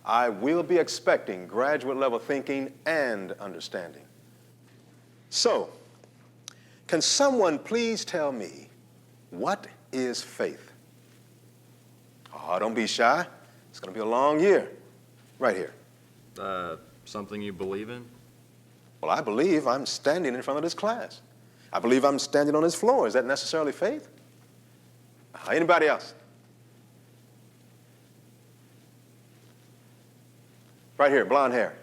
I will be expecting graduate level thinking and understanding. So, can someone please tell me, what is faith? Oh, don't be shy. It's going to be a long year. Right here. Something you believe in? Well, I believe I'm standing in front of this class. I believe I'm standing on this floor. Is that necessarily faith? Anybody else? Right here, blonde hair.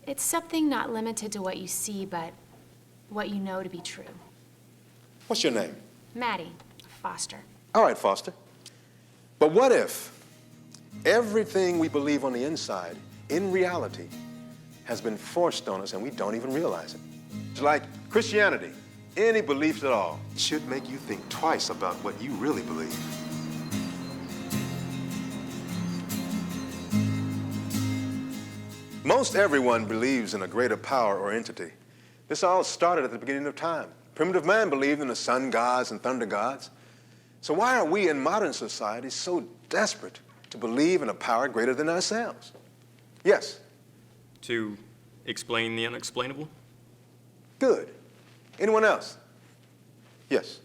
It's something not limited to what you see, but what you know to be true. What's your name? Maddie, Foster. All right, Foster. But what if everything we believe on the inside, in reality, has been forced on us and we don't even realize it? It's like Christianity, any beliefs at all, should make you think twice about what you really believe. Most everyone believes in a greater power or entity. This all started at the beginning of time. Primitive man believed in the sun gods and thunder gods. So why are we in modern society so desperate to believe in a power greater than ourselves? Yes? To explain the unexplainable? Good. Anyone else? Yes?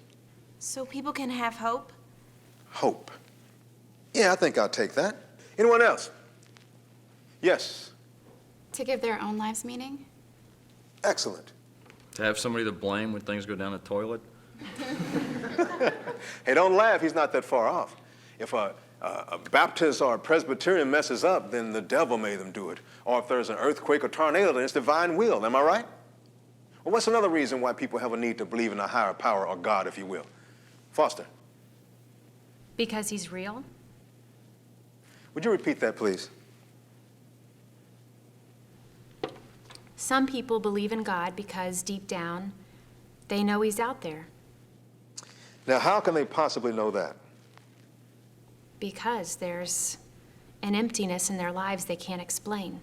So people can have hope? Hope. Yeah, I think I'll take that. Anyone else? Yes? To give their own lives meaning? Excellent. To have somebody to blame when things go down the toilet? Hey, don't laugh. He's not that far off. If a Baptist or a Presbyterian messes up, then the devil made them do it. Or if there's an earthquake or tornado, then it's divine will. Am I right? Well, what's another reason why people have a need to believe in a higher power or God, if you will? Foster. Because he's real? Would you repeat that, please? Some people believe in God because deep down, they know he's out there. Now, how can they possibly know that? Because there's an emptiness in their lives they can't explain.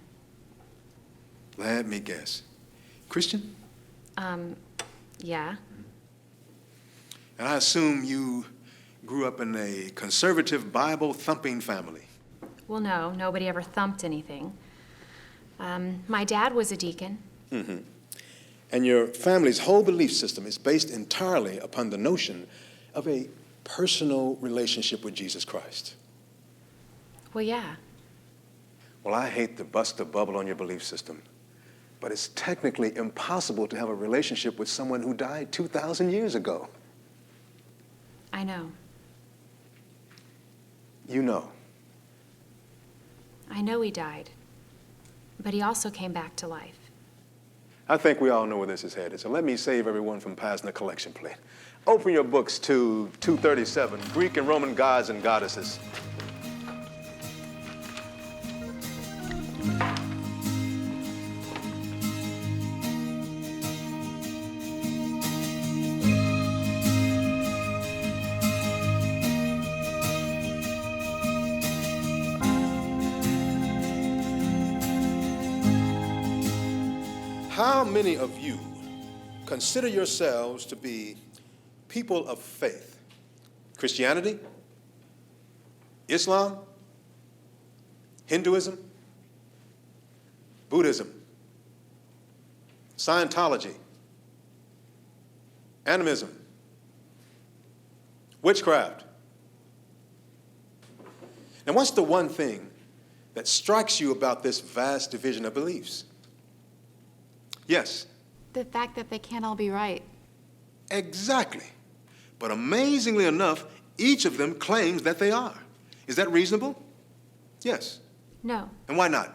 Let me guess. Christian? Yeah. And I assume you grew up in a conservative, Bible-thumping family. Well, no, nobody ever thumped anything. My dad was a deacon. Mm-hmm. And your family's whole belief system is based entirely upon the notion of a personal relationship with Jesus Christ. Well, yeah. Well, I hate to bust a bubble on your belief system, but it's technically impossible to have a relationship with someone who died 2,000 years ago. I know. You know. I know he died, but he also came back to life. I think we all know where this is headed, so let me save everyone from passing the collection plate. Open your books to 237, Greek and Roman gods and goddesses. How many of you consider yourselves to be people of faith? Christianity? Islam? Hinduism? Buddhism? Scientology? Animism? Witchcraft? And what's the one thing that strikes you about this vast division of beliefs? Yes? The fact that they can't all be right. Exactly. But amazingly enough, each of them claims that they are. Is that reasonable? Yes. No, And why not?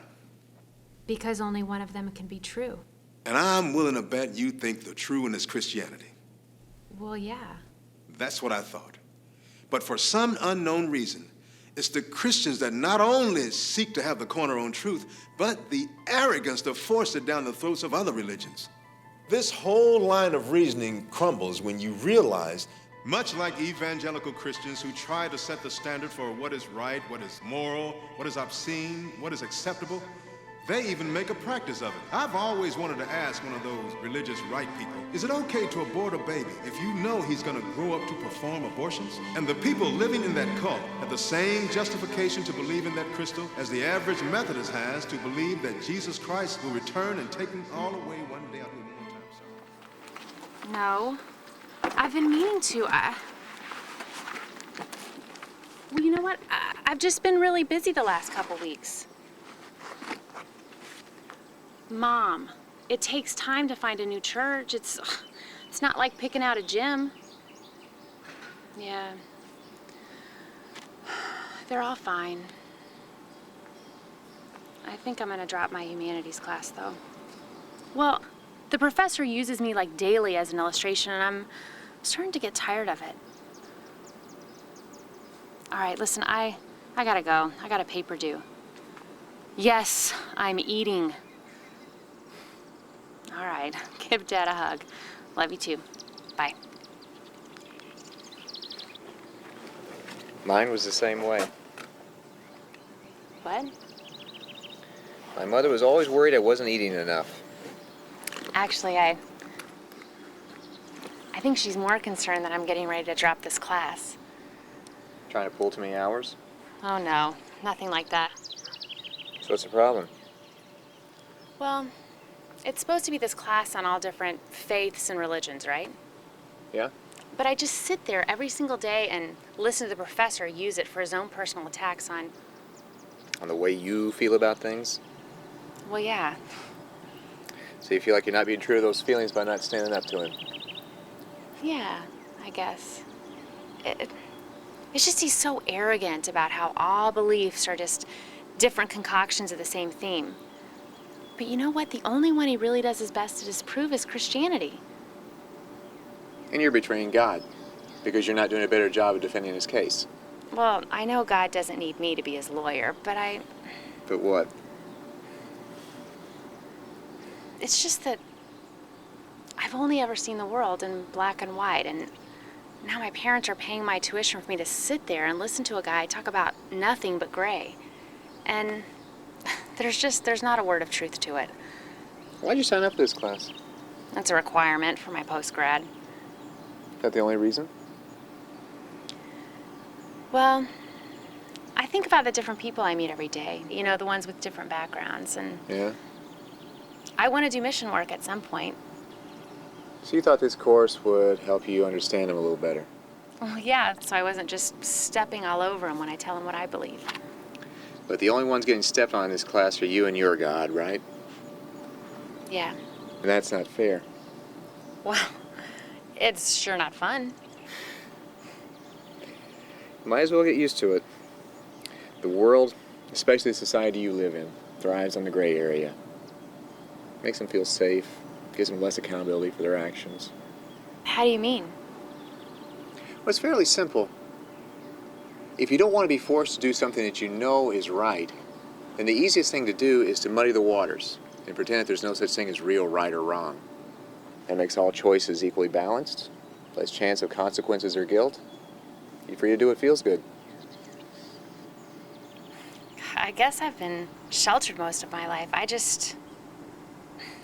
because only one of them can be true. And I'm willing to bet you think the true one is Christianity. Well, yeah. That's what I thought. But for some unknown reason, it's the Christians that not only seek to have the corner on truth, but the arrogance to force it down the throats of other religions. This whole line of reasoning crumbles when you realize, much like evangelical Christians who try to set the standard for what is right, what is moral, what is obscene, what is acceptable, They even make a practice of it. I've always wanted to ask one of those religious right people, is it okay to abort a baby if you know he's going to grow up to perform abortions? And the people living in that cult have the same justification to believe in that crystal as the average Methodist has to believe that Jesus Christ will return and take them all away one day. I'll do it one more time, sorry. No. I've been meaning to. Well, you know what? I've just been really busy the last couple weeks. Mom, it takes time to find a new church. It's not like picking out a gym. Yeah. They're all fine. I think I'm gonna drop my humanities class, though. Well, the professor uses me like daily as an illustration, and I'm starting to get tired of it. All right, listen, I gotta go. I got a paper due. Yes, I'm eating. All right, give Dad a hug. Love you too. Bye. Mine was the same way. What? My mother was always worried I wasn't eating enough. Actually, I think she's more concerned that I'm getting ready to drop this class. Trying to pull too many hours? Oh no, nothing like that. So what's the problem? Well, it's supposed to be this class on all different faiths and religions, right? Yeah? But I just sit there every single day and listen to the professor use it for his own personal attacks on... On the way you feel about things? Well, yeah. So you feel like you're not being true to those feelings by not standing up to him? Yeah, I guess. It's just he's so arrogant about how all beliefs are just different concoctions of the same theme. But you know what? The only one he really does his best to disprove is Christianity. And you're betraying God, because you're not doing a better job of defending his case. Well, I know God doesn't need me to be his lawyer, but But what? it's just that I've only ever seen the world in black and white, and now my parents are paying my tuition for me to sit there and listen to a guy talk about nothing but gray. And there's not a word of truth to it. Why'd you sign up for this class? That's a requirement for my post-grad. Is that the only reason? Well, I think about the different people I meet every day. You know, the ones with different backgrounds, and Yeah? I want to do mission work at some point. So you thought this course would help you understand him a little better? Well, yeah, so I wasn't just stepping all over him when I tell him what I believe. But the only ones getting stepped on in this class are you and your God, right? Yeah. And that's not fair. Well, it's sure not fun. Might as well get used to it. The world, especially the society you live in, thrives on the gray area. Makes them feel safe, gives them less accountability for their actions. How do you mean? Well, it's fairly simple. If you don't want to be forced to do something that you know is right, then the easiest thing to do is to muddy the waters and pretend that there's no such thing as real right or wrong. That makes all choices equally balanced, less chance of consequences or guilt. You're free to do what feels good. I guess I've been sheltered most of my life. I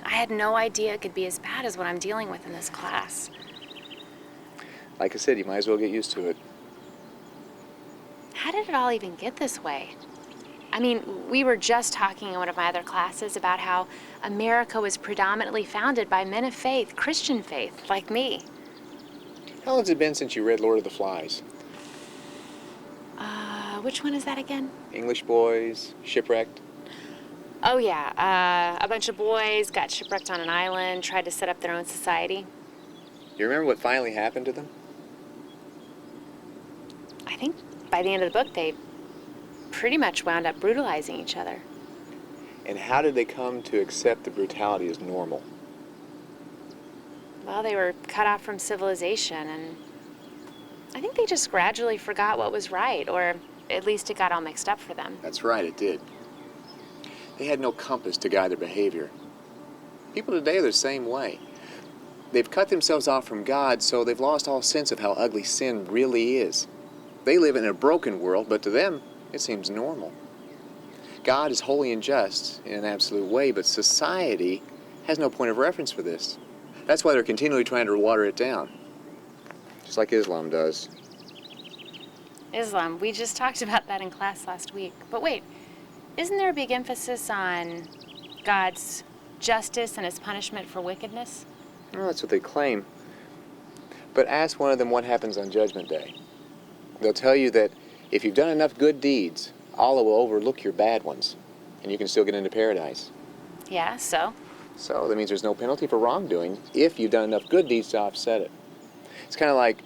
had no idea it could be as bad as what I'm dealing with in this class. Like I said, you might as well get used to it. How did it all even get this way? I mean, we were just talking in one of my other classes about how America was predominantly founded by men of faith, Christian faith, like me. How long has it been since you read Lord of the Flies? Which one is that again? English boys, shipwrecked. Oh yeah, a bunch of boys got shipwrecked on an island, tried to set up their own society. You remember what finally happened to them? I think by the end of the book, they pretty much wound up brutalizing each other. And how did they come to accept the brutality as normal? Well, they were cut off from civilization, and I think they just gradually forgot what was right, or at least it got all mixed up for them. That's right, it did. They had no compass to guide their behavior. People today are the same way. They've cut themselves off from God, so they've lost all sense of how ugly sin really is. They live in a broken world, but to them, it seems normal. God is holy and just in an absolute way, but society has no point of reference for this. That's why they're continually trying to water it down, just like Islam does. Islam, we just talked about that in class last week. But wait, isn't there a big emphasis on God's justice and his punishment for wickedness? Well, that's what they claim. But ask one of them what happens on Judgment Day. They'll tell you that if you've done enough good deeds, Allah will overlook your bad ones, and you can still get into paradise. Yeah, so? So that means there's no penalty for wrongdoing if you've done enough good deeds to offset it. It's kind of like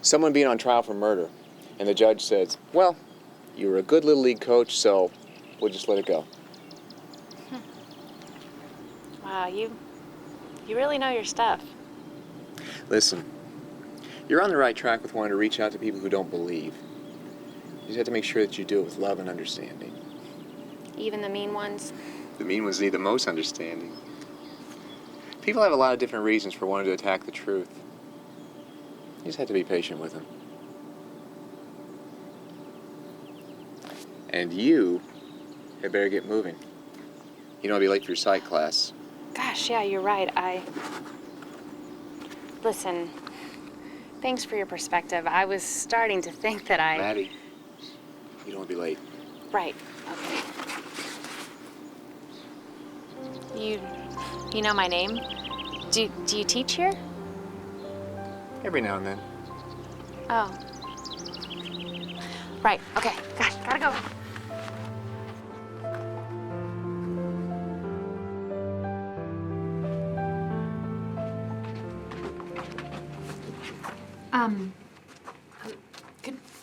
someone being on trial for murder, and the judge says, well, you were a good little league coach, so we'll just let it go. Wow, you really know your stuff. Listen, you're on the right track with wanting to reach out to people who don't believe. You just have to make sure that you do it with love and understanding. Even the mean ones? The mean ones need the most understanding. People have a lot of different reasons for wanting to attack the truth. You just have to be patient with them. And you had better get moving. You don't want to be late for your psych class. Gosh, yeah, you're right. Listen, thanks for your perspective. I was starting to think that Maddie, you don't want to be late. Right, okay. You know my name? Do you teach here? Every now and then. Oh. Right, okay. Gotta go.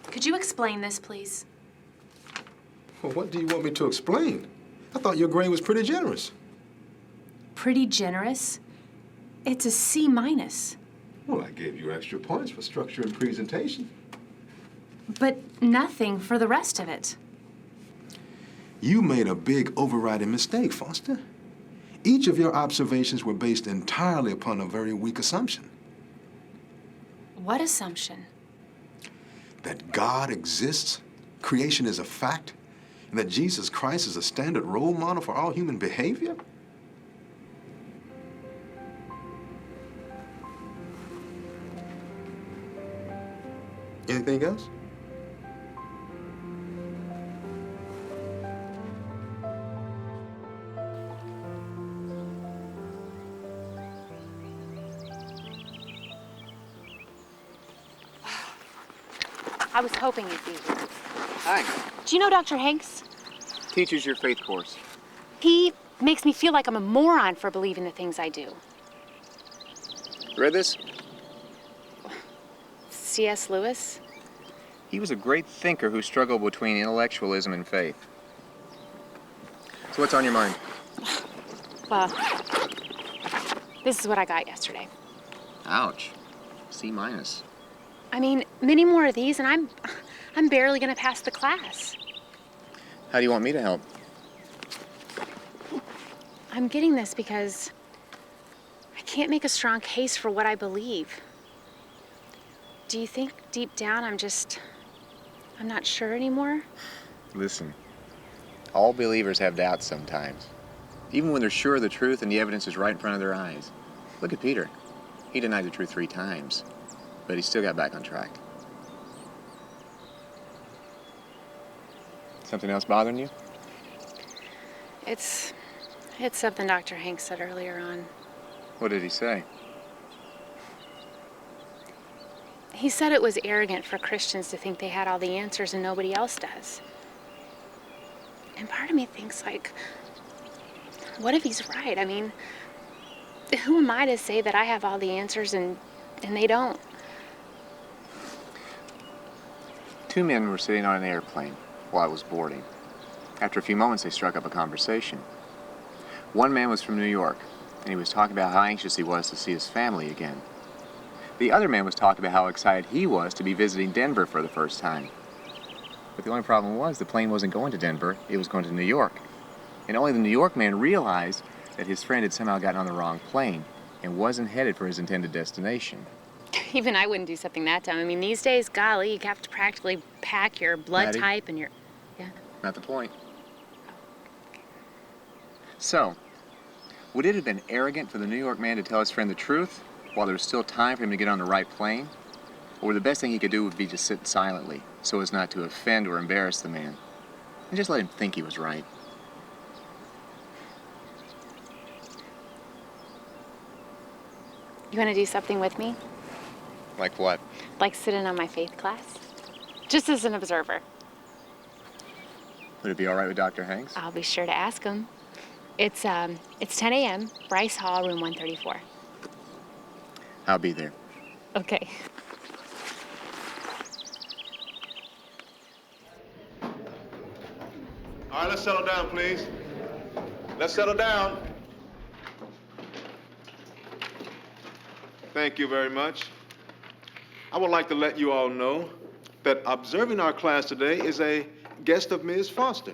Could you explain this, please? Well, what do you want me to explain? I thought your grade was pretty generous. Pretty generous? It's a C-. Well, I gave you extra points for structure and presentation. But nothing for the rest of it. You made a big overriding mistake, Foster. Each of your observations were based entirely upon a very weak assumption. What assumption? That God exists, creation is a fact, and that Jesus Christ is a standard role model for all human behavior? Anything else? I was hoping you'd be here. Hi. Do you know Dr. Hanks? Teaches your faith course. He makes me feel like I'm a moron for believing the things I do. Read this? C.S. Lewis? He was a great thinker who struggled between intellectualism and faith. So what's on your mind? Well, this is what I got yesterday. Ouch. C-. I mean, many more of these, and I'm barely gonna pass the class. How do you want me to help? I'm getting this because I can't make a strong case for what I believe. Do you think deep down I'm not sure anymore? Listen, all believers have doubts sometimes, even when they're sure of the truth and the evidence is right in front of their eyes. Look at Peter. He denied the truth 3 times, but he still got back on track. Something else bothering you? It's something Dr. Hanks said earlier on. What did he say? He said it was arrogant for Christians to think they had all the answers and nobody else does. And part of me thinks, like, what if he's right? I mean, who am I to say that I have all the answers and they don't? 2 men were sitting on an airplane while I was boarding. After a few moments, they struck up a conversation. One man was from New York, and he was talking about how anxious he was to see his family again. The other man was talking about how excited he was to be visiting Denver for the first time. But the only problem was the plane wasn't going to Denver, it was going to New York. And only the New York man realized that his friend had somehow gotten on the wrong plane and wasn't headed for his intended destination. Even I wouldn't do something that dumb. I mean, these days, golly, you have to practically pack your blood Maddie? type and your... Not the point. So, would it have been arrogant for the New York man to tell his friend the truth while there was still time for him to get on the right plane? Or the best thing he could do would be to sit silently so as not to offend or embarrass the man and just let him think he was right? You want to do something with me? Like what? Like sit in on my faith class? Just as an observer. Would it be all right with Dr. Hanks? I'll be sure to ask him. It's 10 a.m., Bryce Hall, room 134. I'll be there. Okay. All right, let's settle down, please. Let's settle down. Thank you very much. I would like to let you all know that observing our class today is a guest of Ms. Foster.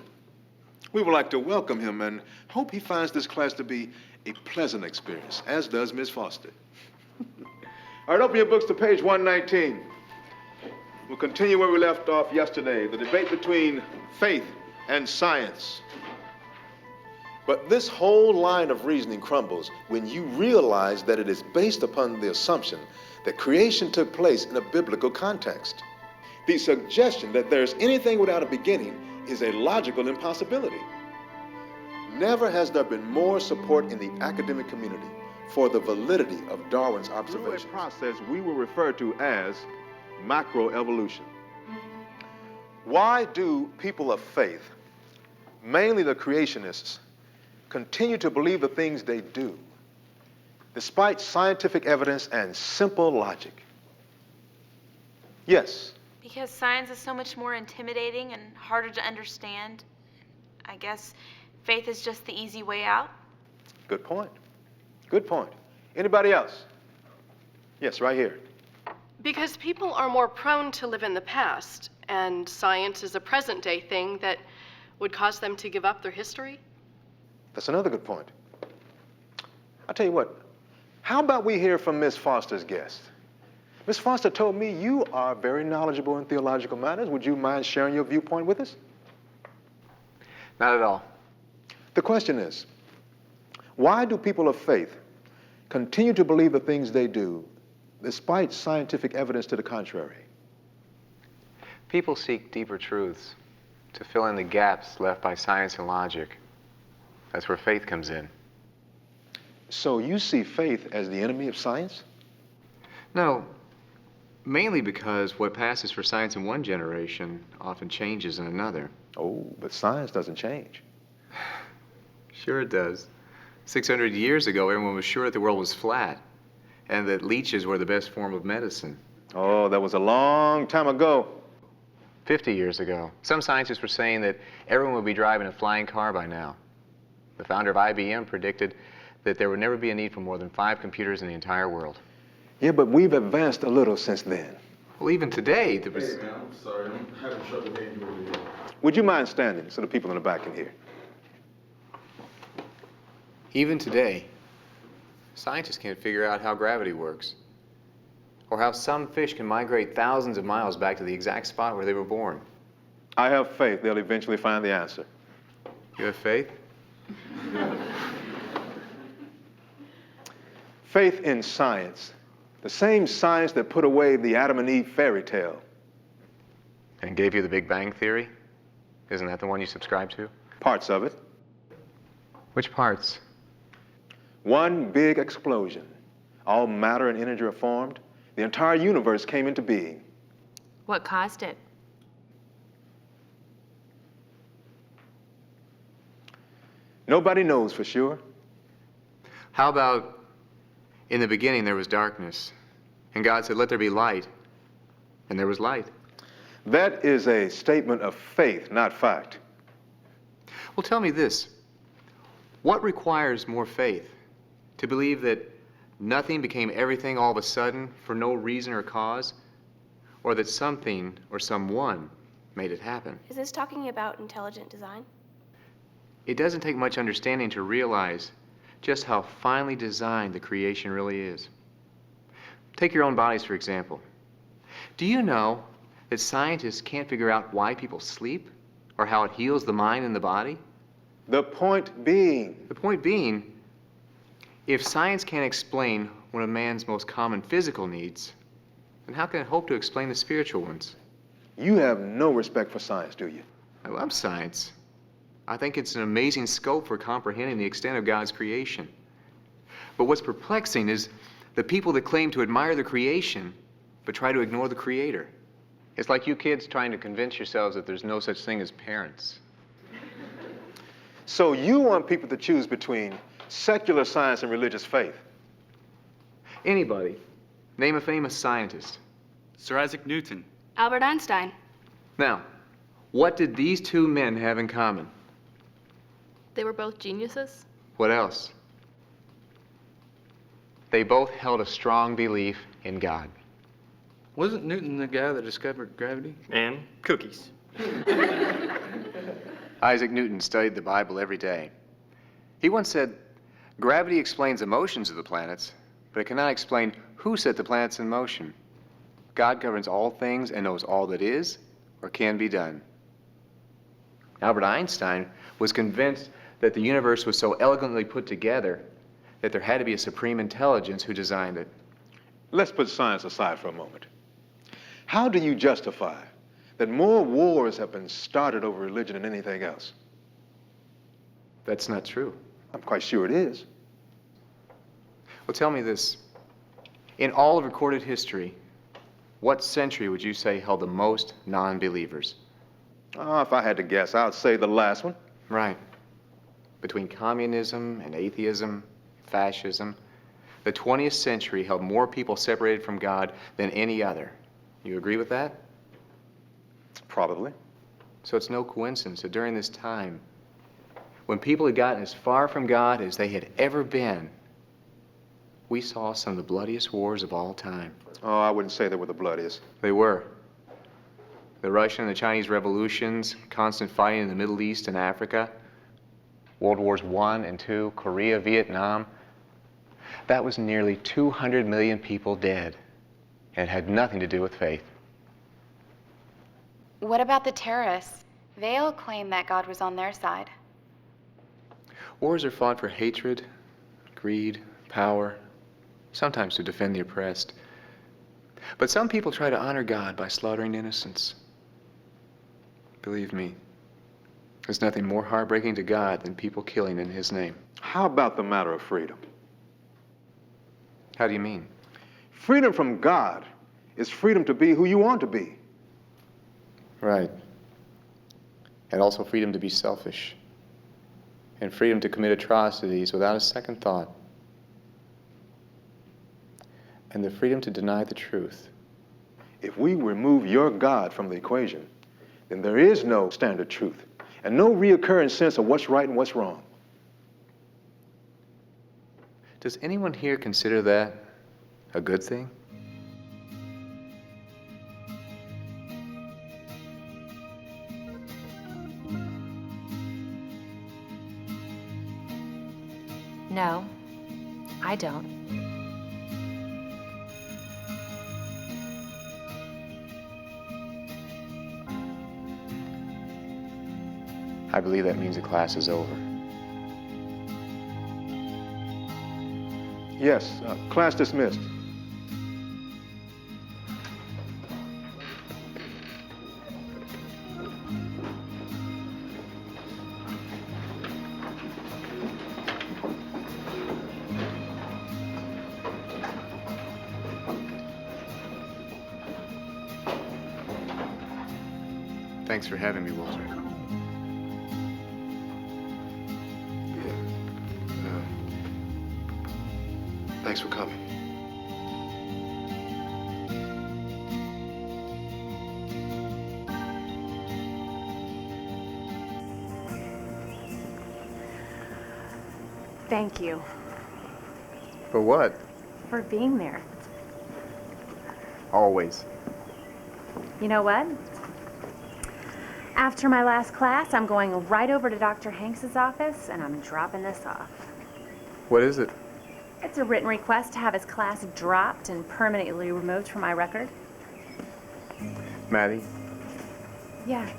We would like to welcome him and hope he finds this class to be a pleasant experience, as does Ms. Foster. All right, open your books to page 119. We'll continue where we left off yesterday, the debate between faith and science. But this whole line of reasoning crumbles when you realize that it is based upon the assumption that creation took place in a biblical context. The suggestion that there's anything without a beginning is a logical impossibility. Never has there been more support in the academic community for the validity of Darwin's observations. Through a process we will refer to as macroevolution. Why do people of faith, mainly the creationists, continue to believe the things they do, despite scientific evidence and simple logic? Yes. Because science is so much more intimidating and harder to understand. I guess faith is just the easy way out. Good point. Good point. Anybody else? Yes, right here. Because people are more prone to live in the past, and science is a present-day thing that would cause them to give up their history. That's another good point. I'll tell you what, how about we hear from Miss Foster's guest? Miss Foster told me you are very knowledgeable in theological matters. Would you mind sharing your viewpoint with us? Not at all. The question is, why do people of faith continue to believe the things they do, despite scientific evidence to the contrary? People seek deeper truths to fill in the gaps left by science and logic. That's where faith comes in. So you see faith as the enemy of science? No, mainly because what passes for science in one generation often changes in another. Oh, but science doesn't change. Sure it does. 600 years ago, everyone was sure that the world was flat and that leeches were the best form of medicine. Oh, that was a long time ago. 50 years ago, some scientists were saying that everyone would be driving a flying car by now. The founder of IBM predicted that there would never be a need for more than 5 computers in the entire world. Yeah, but we've advanced a little since then. Well, even today, there was... Hey, man, I'm sorry. I'm having trouble getting you over here. Would you mind standing so the people in the back can hear? Even today, scientists can't figure out how gravity works, or how some fish can migrate thousands of miles back to the exact spot where they were born. I have faith they'll eventually find the answer. You have faith? Faith in science. The same science that put away the Adam and Eve fairy tale. And gave you the Big Bang Theory? Isn't that the one you subscribe to? Parts of it. Which parts? One big explosion. All matter and energy are formed. The entire universe came into being. What caused it? Nobody knows for sure. How about, in the beginning there was darkness, and God said, let there be light, and there was light. That is a statement of faith, not fact. Well, tell me this. What requires more faith? To believe that nothing became everything all of a sudden for no reason or cause? Or that something or someone made it happen? Is this talking about intelligent design? It doesn't take much understanding to realize just how finely designed the creation really is. Take your own bodies, for example. Do you know that scientists can't figure out why people sleep or how it heals the mind and the body? The point being. The point being, if science can't explain one of man's most common physical needs, then how can it hope to explain the spiritual ones? You have no respect for science, do you? I love science. I think it's an amazing scope for comprehending the extent of God's creation. But what's perplexing is the people that claim to admire the creation but try to ignore the Creator. It's like you kids trying to convince yourselves that there's no such thing as parents. So you want people to choose between secular science and religious faith? Anybody. Name a famous scientist. Sir Isaac Newton. Albert Einstein. Now, what did these two men have in common? They were both geniuses. What else? They both held a strong belief in God. Wasn't Newton the guy that discovered gravity? And cookies. Isaac Newton studied the Bible every day. He once said, "Gravity explains the motions of the planets, but it cannot explain who set the planets in motion. God governs all things and knows all that is or can be done." Albert Einstein was convinced that the universe was so elegantly put together that there had to be a supreme intelligence who designed it. Let's put science aside for a moment. How do you justify that more wars have been started over religion than anything else? That's not true. I'm quite sure it is. Well, tell me this. In all of recorded history, what century would you say held the most non-believers? Oh, if I had to guess, I'd say the last one. Right. Between communism and atheism, fascism, the 20th century held more people separated from God than any other. You agree with that? Probably. So it's no coincidence that during this time, when people had gotten as far from God as they had ever been, we saw some of the bloodiest wars of all time. Oh, I wouldn't say they were the bloodiest. They were. The Russian and the Chinese revolutions, constant fighting in the Middle East and Africa, World Wars I and II, Korea, Vietnam. That was nearly 200 million people dead, and it had nothing to do with faith. What about the terrorists? They all claim that God was on their side. Wars are fought for hatred, greed, power, sometimes to defend the oppressed. But some people try to honor God by slaughtering innocents. Believe me, there's nothing more heartbreaking to God than people killing in His name. How about the matter of freedom? How do you mean? Freedom from God is freedom to be who you want to be. Right. And also freedom to be selfish. And freedom to commit atrocities without a second thought. And the freedom to deny the truth. If we remove your God from the equation, then there is no standard truth and no reoccurring sense of what's right and what's wrong. Does anyone here consider that a good thing? No, I don't. I believe that means the class is over. Yes, class dismissed. Thanks for having me, Walter. Thanks for coming. Thank you For what? for being there. Always. You know what? After my last class, I'm going right over to Dr. Hanks's office and I'm dropping this off. What is it? It's a written request to have his class dropped and permanently removed from my record. Maddie? Yeah.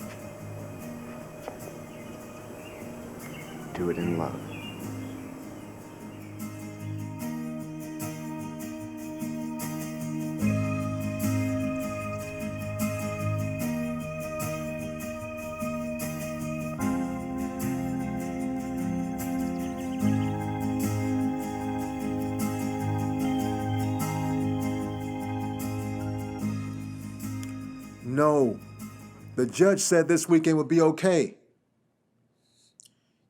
do it in love. No. The judge said this weekend would be okay.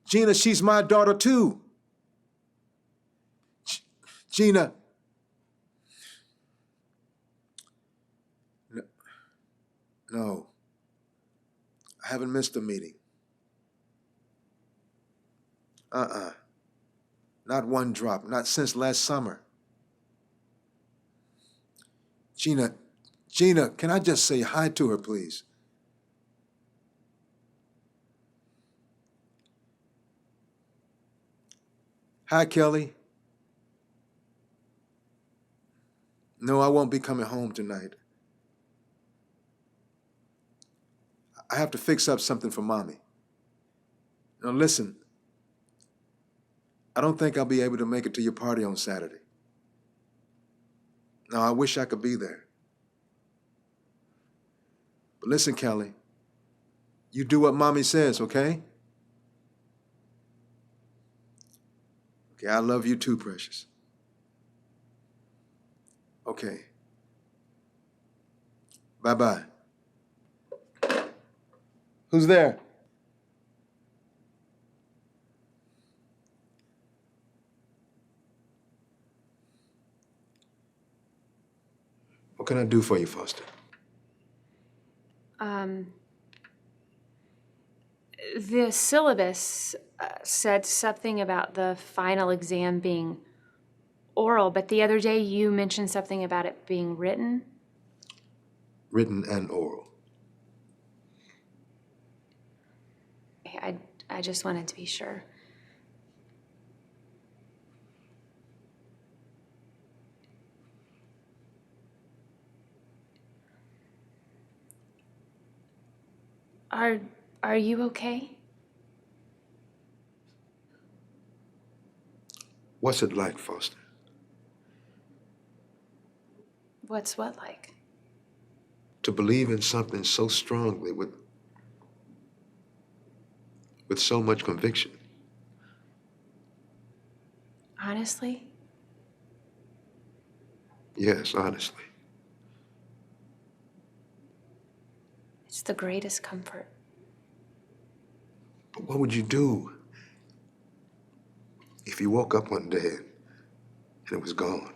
Gina, she's my daughter too. Gina. No. I haven't missed a meeting. Not one drop, not since last summer. Gina, can I just say hi to her, please? Hi, Kelly. No, I won't be coming home tonight. I have to fix up something for Mommy. Now listen, I don't think I'll be able to make it to your party on Saturday. Now, I wish I could be there. But listen, Kelly, you do what Mommy says, okay? Okay, I love you too, precious. Okay. Bye-bye. Who's there? What can I do for you, Foster? The syllabus said something about the final exam being oral, but the other day you mentioned something about it being written. Written and oral. I just wanted to be sure. Are you okay? What's it like, Foster? What's what like? To believe in something so strongly with so much conviction. Honestly? Yes, honestly. It's the greatest comfort. But what would you do if you woke up one day and it was gone?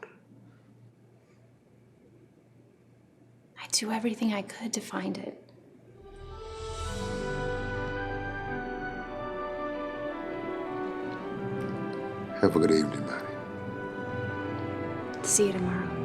I'd do everything I could to find it. Have a good evening, buddy. See you tomorrow.